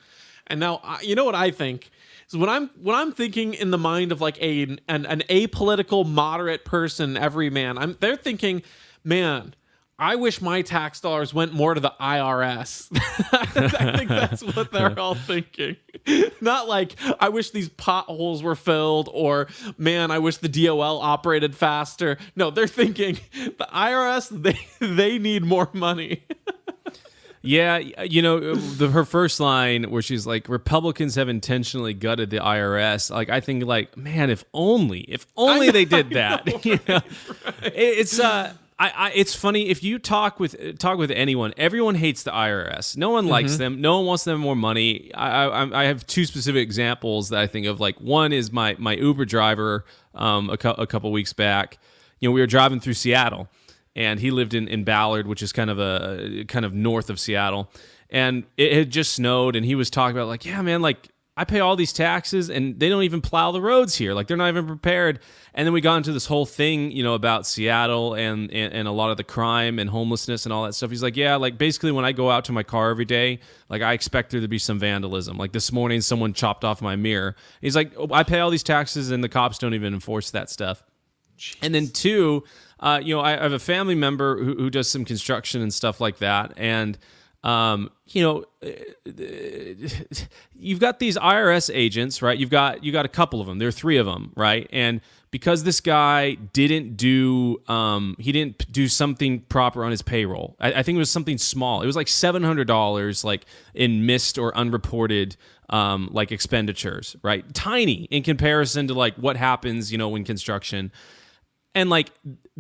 And now, you know what I think? So when I'm thinking in the mind of like an apolitical, moderate person, everyman, they're thinking, man, I wish my tax dollars went more to the IRS. I think that's what they're all thinking. Not like, I wish these potholes were filled, or, man, I wish the DOL operated faster. No, they're thinking, the IRS, they need more money. Yeah, her first line where she's like, "Republicans have intentionally gutted the IRS." Like, I think, like, man, if only they did that. Right. It's funny, if you talk with anyone, everyone hates the IRS. No one likes them. No one wants them more money. I have two specific examples that I think of. Like, one is my Uber driver a couple weeks back. We were driving through Seattle, and he lived in Ballard, which is kind of north of Seattle. and it had just snowed, and he was talking about like, yeah, man, like I pay all these taxes and they don't even plow the roads here. Like they're not even prepared. And then we got into this whole thing, you know, about Seattle and a lot of the crime and homelessness and all that stuff. He's like, yeah, like basically when I go out to my car every day, like I expect there to be some vandalism. Like this morning, someone chopped off my mirror. He's like, I pay all these taxes and the cops don't even enforce that stuff. Jeez. And then two, you know, I have a family member who does some construction and stuff like that. And, you know, you've got these IRS agents, right? You got a couple of them. There are three of them, right? And because this guy didn't do something proper on his payroll. I think it was something small. It was like $700, like in missed or unreported, like expenditures, right? Tiny in comparison to like what happens, you know, in construction. And like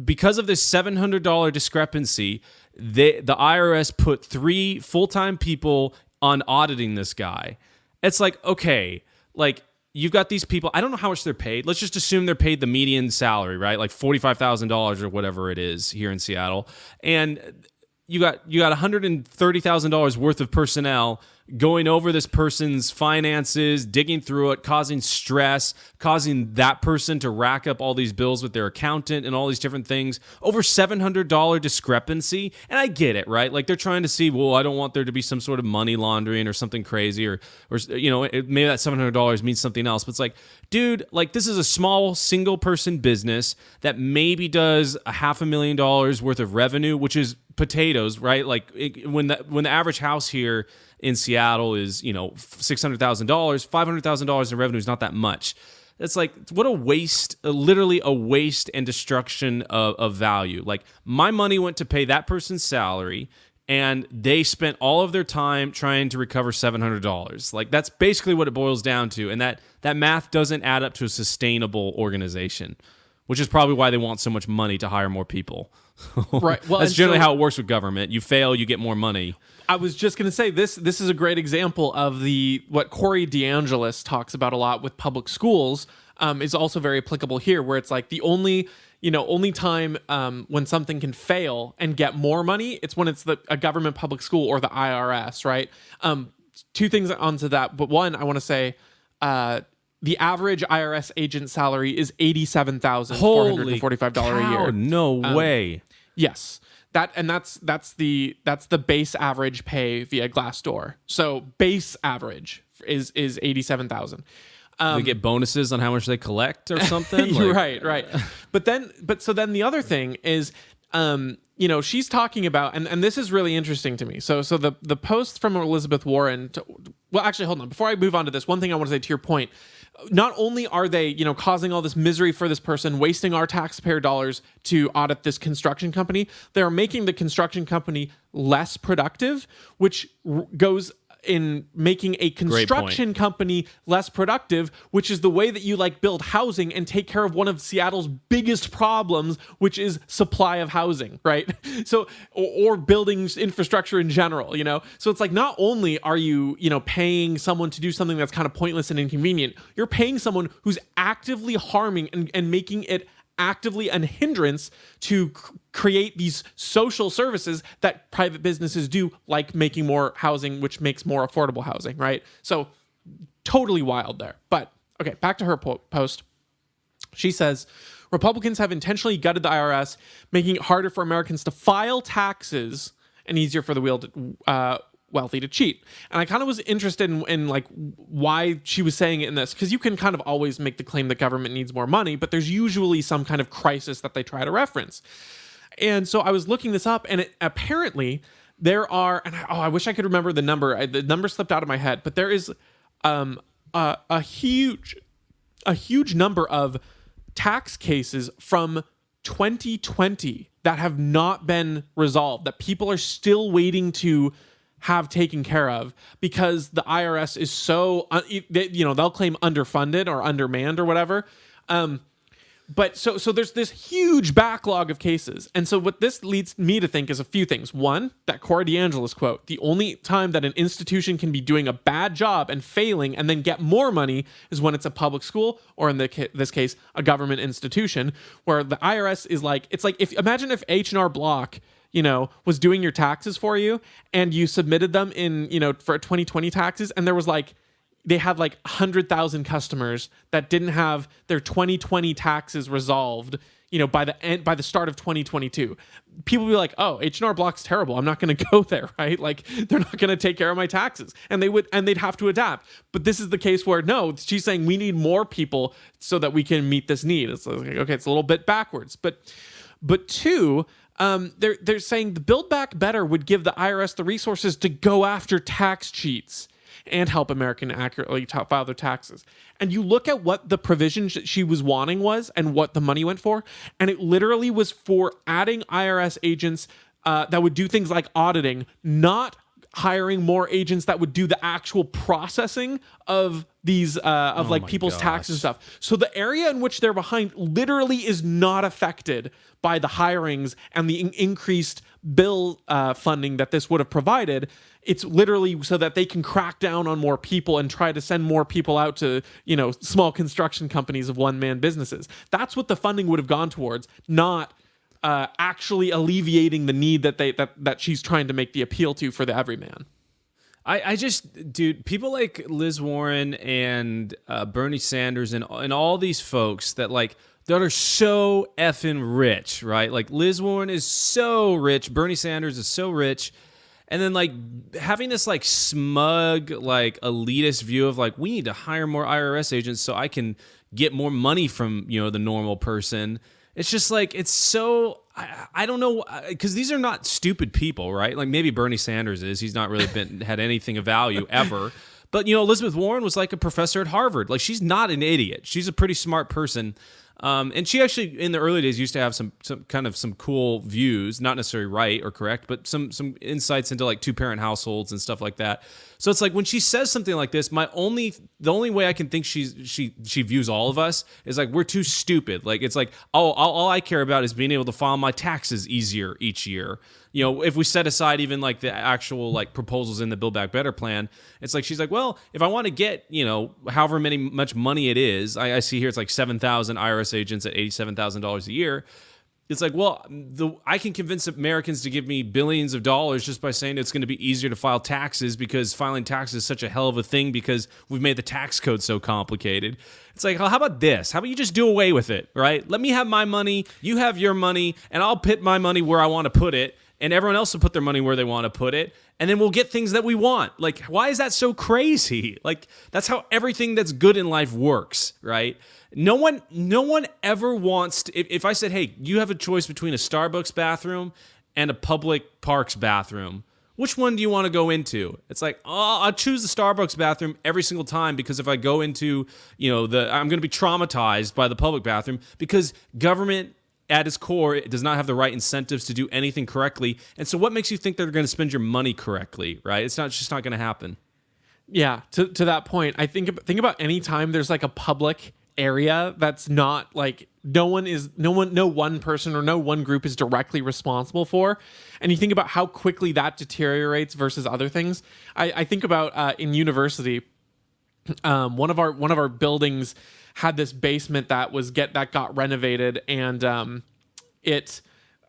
because of this $700 discrepancy, the IRS put 3 full-time people on auditing this guy. It's like, okay, like you've got these people. I don't know how much they're paid. Let's just assume they're paid the median salary, right? Like $45,000 or whatever it is here in Seattle. And you got $130,000 worth of personnel going over this person's finances, digging through it, causing stress, causing that person to rack up all these bills with their accountant and all these different things. Over $700 discrepancy. And I get it, right? Like they're trying to see, well, I don't want there to be some sort of money laundering or something crazy or you know, maybe that $700 means something else. But it's like, dude, like this is a small single person business that maybe does $500,000 worth of revenue, which is potatoes, right? Like when the average house here in Seattle is, you know, $600,000, $500,000 in revenue is not that much. It's like, what a waste, literally a waste and destruction of value. Like my money went to pay that person's salary and they spent all of their time trying to recover $700. Like that's basically what it boils down to. And that math doesn't add up to a sustainable organization, which is probably why they want so much money to hire more people. Right. Well, that's generally how it works with government. You fail, you get more money. I was just going to say this is a great example of what Corey DeAngelis talks about a lot with public schools, is also very applicable here, where it's like the only time when something can fail and get more money, it's when it's a government public school or the IRS, right? Two things onto that, but one, I want to say the average IRS agent salary is $87,445 a year. No way. Yes. That's the base average pay via Glassdoor. So base average is $87,000. They get bonuses on how much they collect or something. Right. But then the other thing is, you know, she's talking about, and this is really interesting to me. So the post from Elizabeth Warren. Well, actually, hold on. Before I move on to this, one thing I want to say to your point. Not only are they, you know, causing all this misery for this person, wasting our taxpayer dollars to audit this construction company, they're making the construction company less productive, which goes in making a construction company less productive, which is the way that you like build housing and take care of one of Seattle's biggest problems, which is supply of housing, right? So, or buildings infrastructure in general, you know? So it's like, not only are you, you know, paying someone to do something that's kind of pointless and inconvenient, you're paying someone who's actively harming and making it actively a hindrance to create these social services that private businesses do, like making more housing, which makes more affordable housing, right? So totally wild there. But okay, back to her post. She says, Republicans have intentionally gutted the IRS, making it harder for Americans to file taxes and easier for the wealthy to cheat. And I kind of was interested in like why she was saying it in this, because you can kind of always make the claim that government needs more money, but there's usually some kind of crisis that they try to reference. And so I was looking this up, and apparently there are, and I wish I could remember the number. The number slipped out of my head, but there is a huge number of tax cases from 2020 that have not been resolved, that people are still waiting to have taken care of, because the IRS is so, you know, they'll claim underfunded or undermanned or whatever. But so there's this huge backlog of cases. And so what this leads me to think is a few things. One, that Corey DeAngelis quote, the only time that an institution can be doing a bad job and failing and then get more money is when it's a public school, or in this case, a government institution, where the IRS is like, it's like, imagine if H&R Block, was doing your taxes for you, and you submitted them in, for 2020 taxes, and there was like, they had like 100,000 customers that didn't have their 2020 taxes resolved, by the start of 2022. People would be like, oh, H&R Block's terrible, I'm not going to go there, right? Like, they're not going to take care of my taxes, and they'd have to adapt. But this is the case where no, she's saying we need more people so that we can meet this need. It's like, okay, it's a little bit backwards, but two, they're saying the Build Back Better would give the IRS the resources to go after tax cheats and help Americans accurately file their taxes. And you look at what the provision she was wanting was and what the money went for, and it literally was for adding IRS agents that would do things like auditing, not hiring more agents that would do the actual processing of these people's taxes and stuff. So the area in which they're behind literally is not affected by the hirings and the increased bill funding that this would have provided. It's literally so that they can crack down on more people and try to send more people out to, small construction companies of one-man businesses. That's what the funding would have gone towards, not actually alleviating the need that she's trying to make the appeal to for the everyman. I just, dude, people like Liz Warren and Bernie Sanders and all these folks that are so effing rich, right? Like Liz Warren is so rich, Bernie Sanders is so rich, and then having this smug elitist view of we need to hire more IRS agents so I can get more money from the normal person. It's just it's so, I don't know, because these are not stupid people, right? Like maybe Bernie Sanders is. He's not really had anything of value ever. But, Elizabeth Warren was a professor at Harvard. She's not an idiot. She's a pretty smart person. And she actually, in the early days, used to have some cool views, not necessarily right or correct, but some insights into two-parent households and stuff like that. So it's when she says something like this, the only way I can think she views all of us is we're too stupid. It's all I care about is being able to file my taxes easier each year. If we set aside even the actual proposals in the Build Back Better plan, it's she's well, if I want to get however much money it is, I see here it's 7,000 IRS agents at $87,000 a year. It's well, I can convince Americans to give me billions of dollars just by saying it's going to be easier to file taxes because filing taxes is such a hell of a thing because we've made the tax code so complicated. It's well, how about this? How about you just do away with it, right? Let me have my money, you have your money, and I'll put my money where I want to put it, and everyone else will put their money where they want to put it, and then we'll get things that we want. Why is that so crazy? That's how everything that's good in life works, right? No one ever wants to, if I said, hey, you have a choice between a Starbucks bathroom and a public parks bathroom, which one do you want to go into? It's I'll choose the Starbucks bathroom every single time because if I go into, I'm going to be traumatized by the public bathroom because government at its core, it does not have the right incentives to do anything correctly. And so what makes you think they're going to spend your money correctly, right? It's just not going to happen. Yeah, to that point, I think about any time there's a public area that's not no one person or no one group is directly responsible for, and you think about how quickly that deteriorates versus other things. I think about in university, one of our buildings had this basement that got renovated, and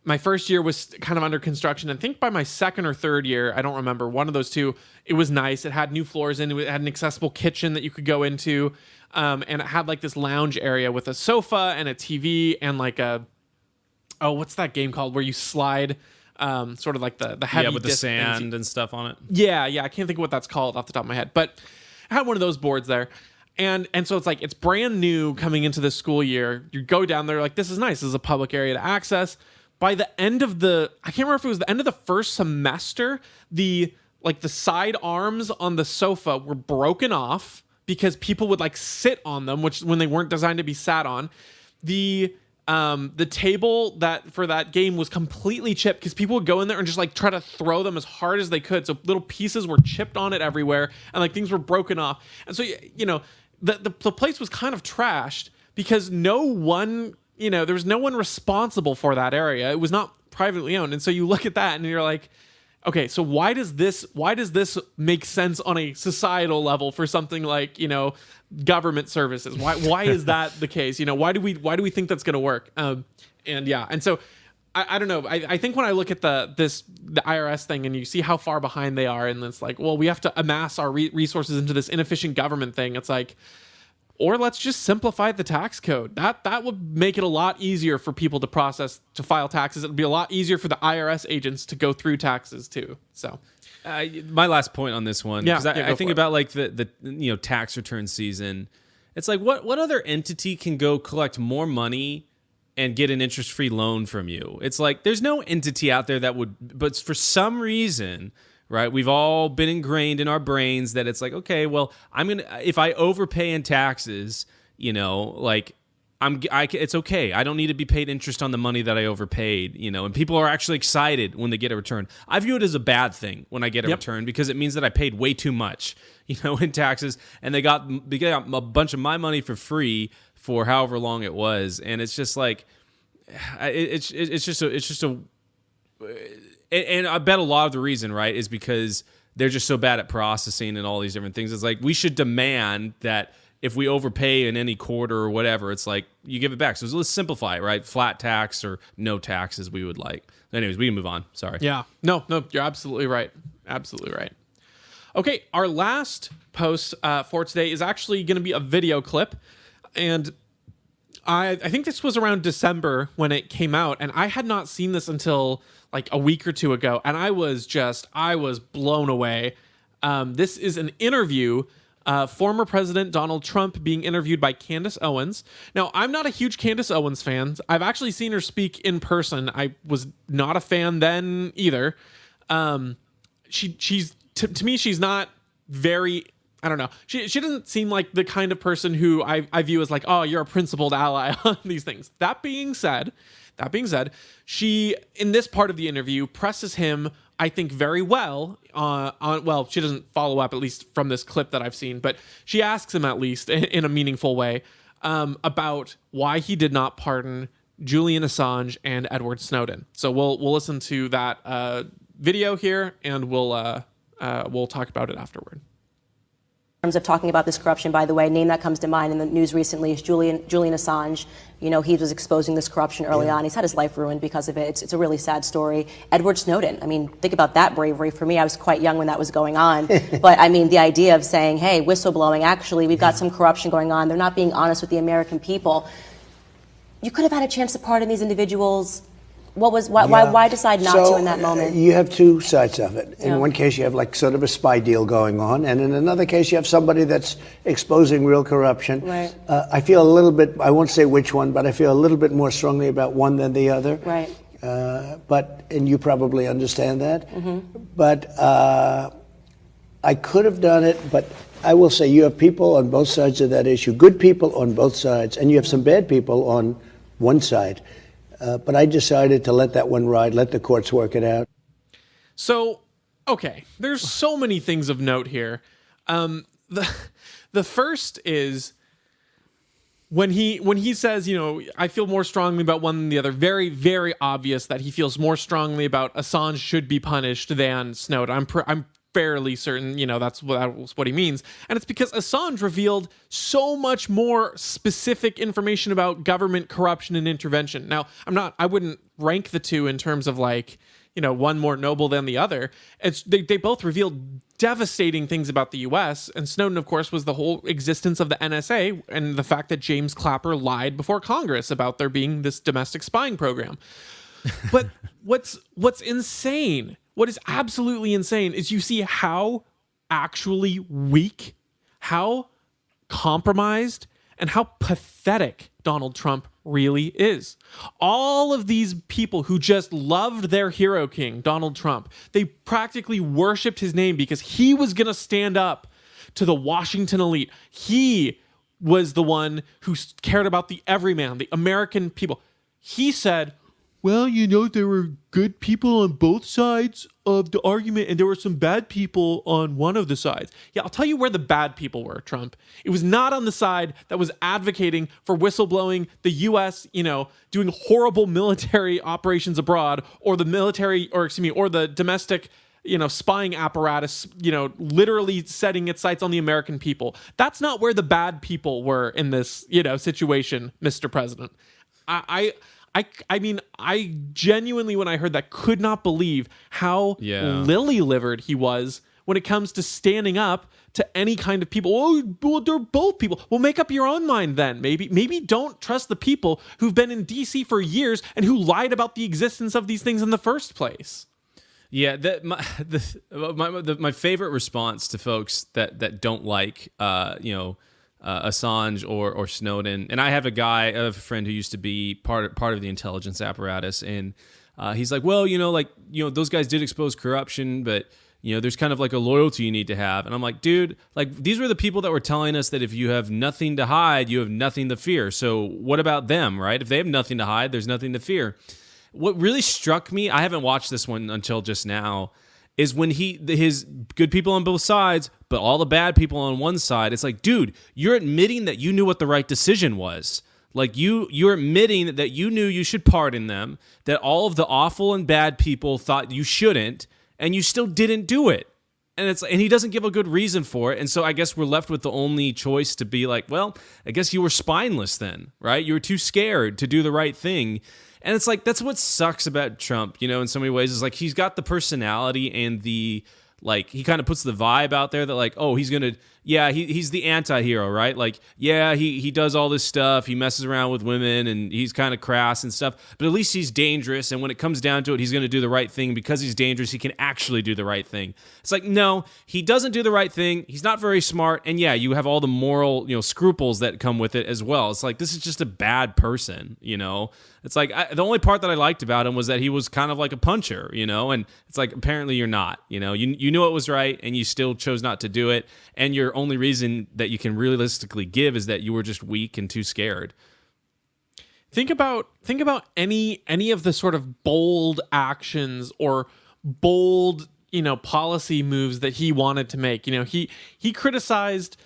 my first year was kind of under construction. I think by my second or third year, I don't remember, one of those two, it was nice. It had new floors in it. It had an accessible kitchen that you could go into. And it had this lounge area with a sofa and a TV and what's that game called where you slide sort of the heavy with the sand and stuff on it. Yeah. I can't think of what that's called off the top of my head, but I had one of those boards there. And so it's brand new coming into the school year. You go down there this is nice. This is a public area to access. By the end of I can't remember if it was the end of the first semester, the side arms on the sofa were broken off because people would sit on them, which when they weren't designed to be sat on. The table that for that game was completely chipped because people would go in there and just try to throw them as hard as they could. So little pieces were chipped on it everywhere, and things were broken off. And so the place was kind of trashed because there was no one responsible for that area. It was not privately owned. And so you look at that and you're okay, so why does this make sense on a societal level for something government services? Why is that the case? Why do we think that's going to work? And so I don't know. I think when I look at the IRS thing and you see how far behind they are, and it's like, well, we have to amass our resources into this inefficient government thing. It's like, or let's just simplify the tax code. That would make it a lot easier for people to file taxes. It'd be a lot easier for the IRS agents to go through taxes too. So, my last point on this one, because I think about like the tax return season. It's like what other entity can go collect more money and get an interest-free loan from you? It's like there's no entity out there that would, but for some reason, right? We've all been ingrained in our brains that it's like, okay, well, if I overpay in taxes, like it's okay. I don't need to be paid interest on the money that I overpaid, and people are actually excited when they get a return. I view it as a bad thing when I get a return because it means that I paid way too much, in taxes, and they got a bunch of my money for free for however long it was, and it's just like, it's just a. And I bet a lot of the reason, right, is because they're just so bad at processing and all these different things. It's like we should demand that if we overpay in any quarter or whatever, it's like you give it back. So let's simplify it, right? Flat tax or no taxes we would like. Anyways, we can move on. Sorry. Yeah. No, you're absolutely right. Absolutely right. Okay, our last post for today is actually going to be a video clip. And I think this was around December when it came out, and I had not seen this until like a week or two ago, and I was blown away. This is an interview, former President Donald Trump being interviewed by Candace Owens. Now, I'm not a huge Candace Owens fan. I've actually seen her speak in person. I was not a fan then either. She's to me, she's not very, I don't know. She doesn't seem like the kind of person who I view as like, oh, you're a principled ally on these things. That being said, she, in this part of the interview, presses him, I think, very well well, she doesn't follow up, at least from this clip that I've seen, but she asks him, at least in a meaningful way, about why he did not pardon Julian Assange and Edward Snowden. So we'll listen to that video here, and we'll talk about it afterward. In terms of talking about this corruption, by the way, a name that comes to mind in the news recently is Julian Assange. He was exposing this corruption early on. He's had his life ruined because of it. It's a really sad story. Edward Snowden, think about that bravery. For me, I was quite young when that was going on. But the idea of saying, hey, whistleblowing, actually, we've got some corruption going on. They're not being honest with the American people. You could have had a chance to pardon these individuals. Why decide not to in that moment? You have two sides of it. In one case, you have like sort of a spy deal going on, and in another case, you have somebody that's exposing real corruption. Right. I feel a little bit, I won't say which one, but I feel a little bit more strongly about one than the other. Right. And you probably understand that. Mm-hmm. But I could have done it, but I will say you have people on both sides of that issue, good people on both sides, and you have some bad people on one side. But I decided to let that one ride, let the courts work it out. So, okay, there's so many things of note here. The first is when he says, I feel more strongly about one than the other. Very, very obvious that he feels more strongly about Assange should be punished than Snowden. I'm fairly certain, that's what he means. And it's because Assange revealed so much more specific information about government corruption and intervention. Now, I wouldn't rank the two in terms of like, one more noble than the other. They both revealed devastating things about the US, and Snowden, of course, was the whole existence of the NSA and the fact that James Clapper lied before Congress about there being this domestic spying program. But what's insane, what is absolutely insane, is you see how actually weak, how compromised, and how pathetic Donald Trump really is. All of these people who just loved their hero king, Donald Trump, they practically worshipped his name because he was going to stand up to the Washington elite. He was the one who cared about the everyman, the American people. He said, well, there were good people on both sides of the argument, and there were some bad people on one of the sides. Yeah, I'll tell you where the bad people were, Trump. It was not on the side that was advocating for whistleblowing, the U.S., doing horrible military operations abroad, or the military, or the domestic, spying apparatus, literally setting its sights on the American people. That's not where the bad people were in this, situation, Mr. President. I mean, I genuinely, when I heard that, could not believe how lily-livered he was when it comes to standing up to any kind of people. Oh, well, they're both people. Well, make up your own mind then. Maybe don't trust the people who've been in DC for years and who lied about the existence of these things in the first place. Yeah, my favorite response to folks that don't like Assange or Snowden, and I have a friend who used to be part of the intelligence apparatus, and he's like, well, those guys did expose corruption, but there's kind of like a loyalty you need to have. And I'm like, dude, like these were the people that were telling us that if you have nothing to hide, you have nothing to fear. So what about them, right? If they have nothing to hide, there's nothing to fear. What really struck me, I haven't watched this one until just now, is when his good people on both sides, but all the bad people on one side, it's like, dude, you're admitting that you knew what the right decision was. Like you're admitting that you knew you should pardon them, that all of the awful and bad people thought you shouldn't, and you still didn't do it. And he doesn't give a good reason for it. And so I guess we're left with the only choice to be like, well, I guess you were spineless then, right? You were too scared to do the right thing. And it's like, that's what sucks about Trump, in so many ways, is like he's got the personality and the, like, he kind of puts the vibe out there that like, oh, he's going to, he's the anti-hero, right? Like, he does all this stuff. He messes around with women and he's kind of crass and stuff, but at least he's dangerous. And when it comes down to it, he's going to do the right thing. Because he's dangerous, he can actually do the right thing. It's like, no, he doesn't do the right thing. He's not very smart. And you have all the moral, scruples that come with it as well. It's like, this is just a bad person, It's like, the only part that I liked about him was that he was kind of like a puncher, and it's like, apparently you're not, you knew it was right and you still chose not to do it. And your only reason that you can realistically give is that you were just weak and too scared. Think about any of the sort of bold actions or bold, policy moves that he wanted to make. He criticized,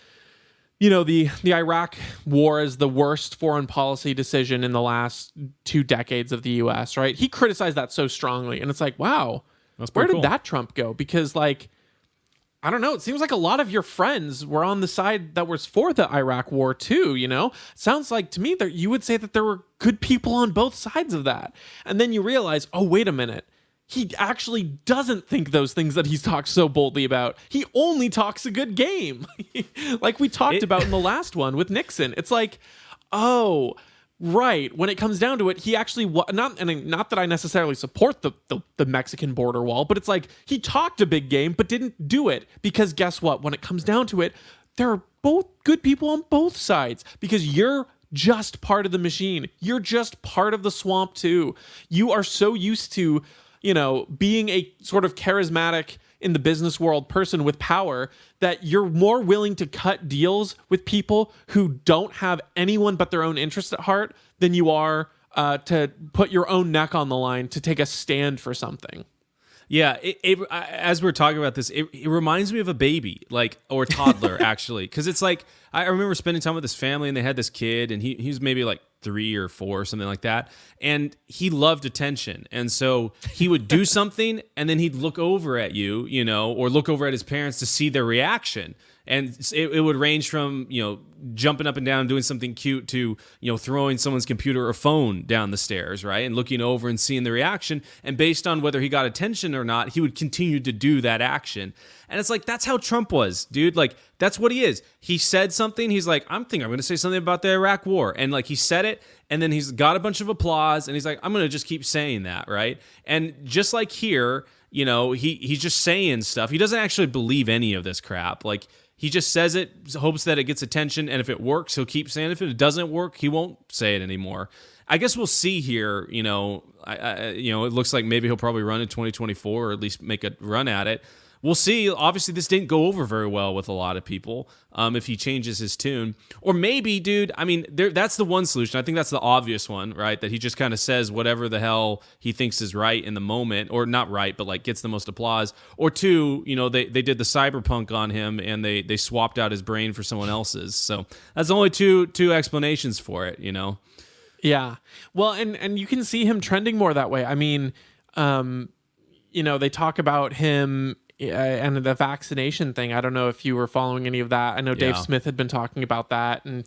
the Iraq war as the worst foreign policy decision in the last 2 decades of the US, right? He criticized that so strongly. And it's like, wow, where did that Trump go? Because like, I don't know. It seems like a lot of your friends were on the side that was for the Iraq war too, Sounds like to me that you would say that there were good people on both sides of that. And then you realize, oh, wait a minute. He actually doesn't think those things that he's talked so boldly about. He only talks a good game. Like we talked about in the last one with Nixon. It's like, oh, right. When it comes down to it, he actually not that I necessarily support the Mexican border wall, but it's like he talked a big game but didn't do it, because guess what? When it comes down to it, there are both good people on both sides, because you're just part of the machine. You're just part of the swamp too. You are so used to, being a sort of charismatic in the business world person with power that you're more willing to cut deals with people who don't have anyone but their own interest at heart than you are to put your own neck on the line to take a stand for something. Yeah, as we're talking about this, it reminds me of a baby, or a toddler, actually. Because it's like, I remember spending time with this family, and they had this kid, and he was maybe like 3 or 4 or something like that. And he loved attention. And so he would do something, and then he'd look over at you, or look over at his parents to see their reaction. And it would range from, jumping up and down, doing something cute, to, throwing someone's computer or phone down the stairs, right? And looking over and seeing the reaction. And based on whether he got attention or not, he would continue to do that action. And it's like, that's how Trump was, dude. Like, that's what he is. He said something. He's like, I'm going to say something about the Iraq war. And like, he said it, and then he's got a bunch of applause, and he's like, I'm going to just keep saying that, right? And just like here, he's just saying stuff. He doesn't actually believe any of this crap. Like, he just says it, hopes that it gets attention, and if it works, he'll keep saying it. If it doesn't work, he won't say it anymore. I guess we'll see here. It looks like maybe he'll probably run in 2024, or at least make a run at it. We'll see. Obviously, this didn't go over very well with a lot of people if he changes his tune. Or maybe, dude, that's the one solution. I think that's the obvious one, right? That he just kind of says whatever the hell he thinks is right in the moment, or not right, but like gets the most applause. Or 2, they did the cyberpunk on him, and they swapped out his brain for someone else's. So that's only two explanations for it, Yeah. Well, and you can see him trending more that way. They talk about him and the vaccination thing. I don't know if you were following any of that. I know Dave Smith had been talking about that, and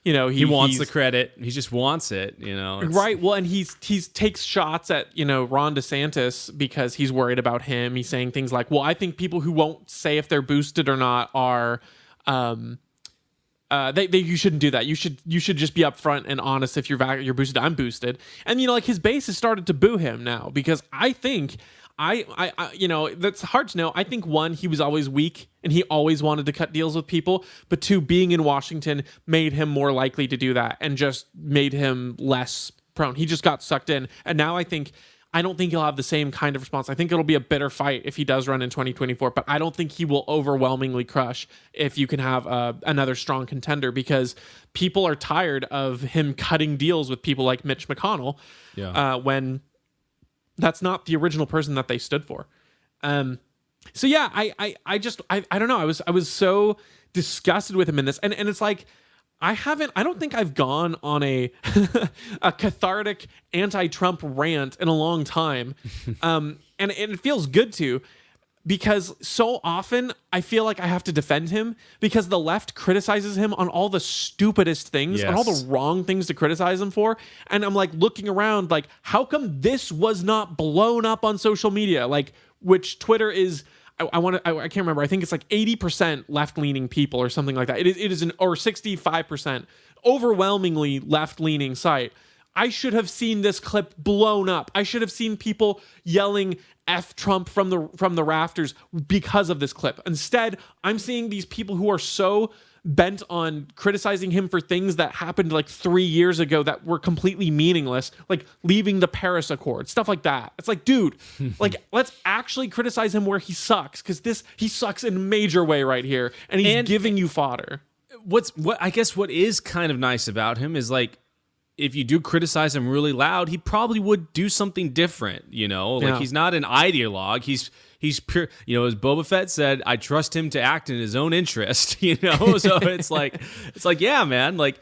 you know, he wants the credit. He just wants it, you know. Right. Well, and he's takes shots at, you know, Ron DeSantis because he's worried about him. He's saying things like, well, I think people who won't say if they're boosted or not are you shouldn't do that. You should just be upfront and honest. If you're boosted, I'm boosted. And, you know, like his base has started to boo him now because I think I you know, that's hard to know. I think one, he was always weak and he always wanted to cut deals with people, but two, being in Washington made him more likely to do that and just made him less prone. He just got sucked in. And now I don't think he'll have the same kind of response. I think it'll be a bitter fight if he does run in 2024, but I don't think he will overwhelmingly crush if you can have another strong contender, because people are tired of him cutting deals with people like Mitch McConnell when that's not the original person that they stood for. So yeah, I don't know. I was so disgusted with him in this, and it's like I don't think I've gone on a a cathartic anti-Trump rant in a long time, and it feels good to, because so often I feel like I have to defend him because the left criticizes him on all the stupidest things, on all the wrong things to criticize him for. And I'm like looking around like, how come this was not blown up on social media? Like, which Twitter is, I can't remember. I think it's like 80% left-leaning people or something like that. It is or 65% overwhelmingly left-leaning site. I should have seen this clip blown up. I should have seen people yelling F Trump from the rafters because of this clip. Instead, I'm seeing these people who are so bent on criticizing him for things that happened like 3 years ago that were completely meaningless, like leaving the Paris Accord, stuff like that. It's like, dude, like, let's actually criticize him where he sucks, because he sucks in a major way right here, and he's giving you fodder. What I guess what is kind of nice about him is, like, if you do criticize him really loud, he probably would do something different, you know? Like, he's not an ideologue. He's pure, you know, as Boba Fett said, I trust him to act in his own interest, you know? So it's like, yeah, man, like,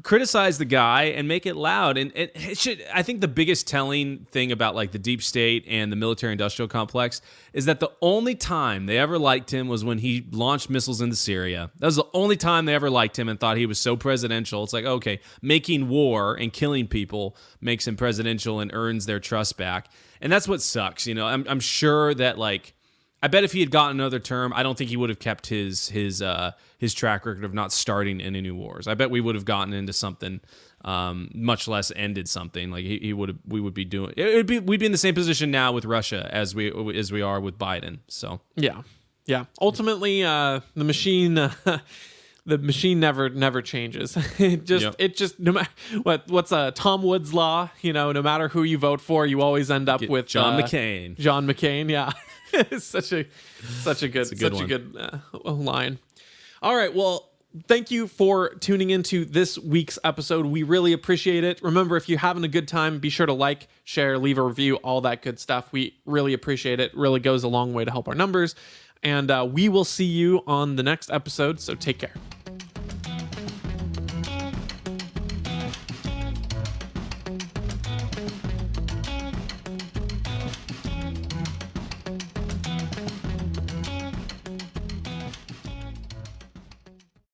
criticize the guy and make it loud. And it should, I think the biggest telling thing about like the deep state and the military industrial complex is that the only time they ever liked him was when he launched missiles into Syria. That was the only time they ever liked him and thought he was so presidential. It's like, okay, making war and killing people makes him presidential and earns their trust back. And that's what sucks. You know, I'm sure that, like, I bet if he had gotten another term, I don't think he would have kept his track record of not starting any new wars. I bet we would have gotten into something, much less ended something. Like we would be doing. We'd be in the same position now with Russia as we are with Biden. So yeah. Ultimately, the machine. The machine never changes. It just no matter what's Tom Woods' law. You know, no matter who you vote for, you always end up with John McCain. John McCain, yeah. It's such a good line. All right, well, thank you for tuning into this week's episode. We really appreciate it. Remember, if you're having a good time, be sure to like, share, leave a review, all that good stuff. We really appreciate it. Really goes a long way to help our numbers. And we will see you on the next episode, so take care.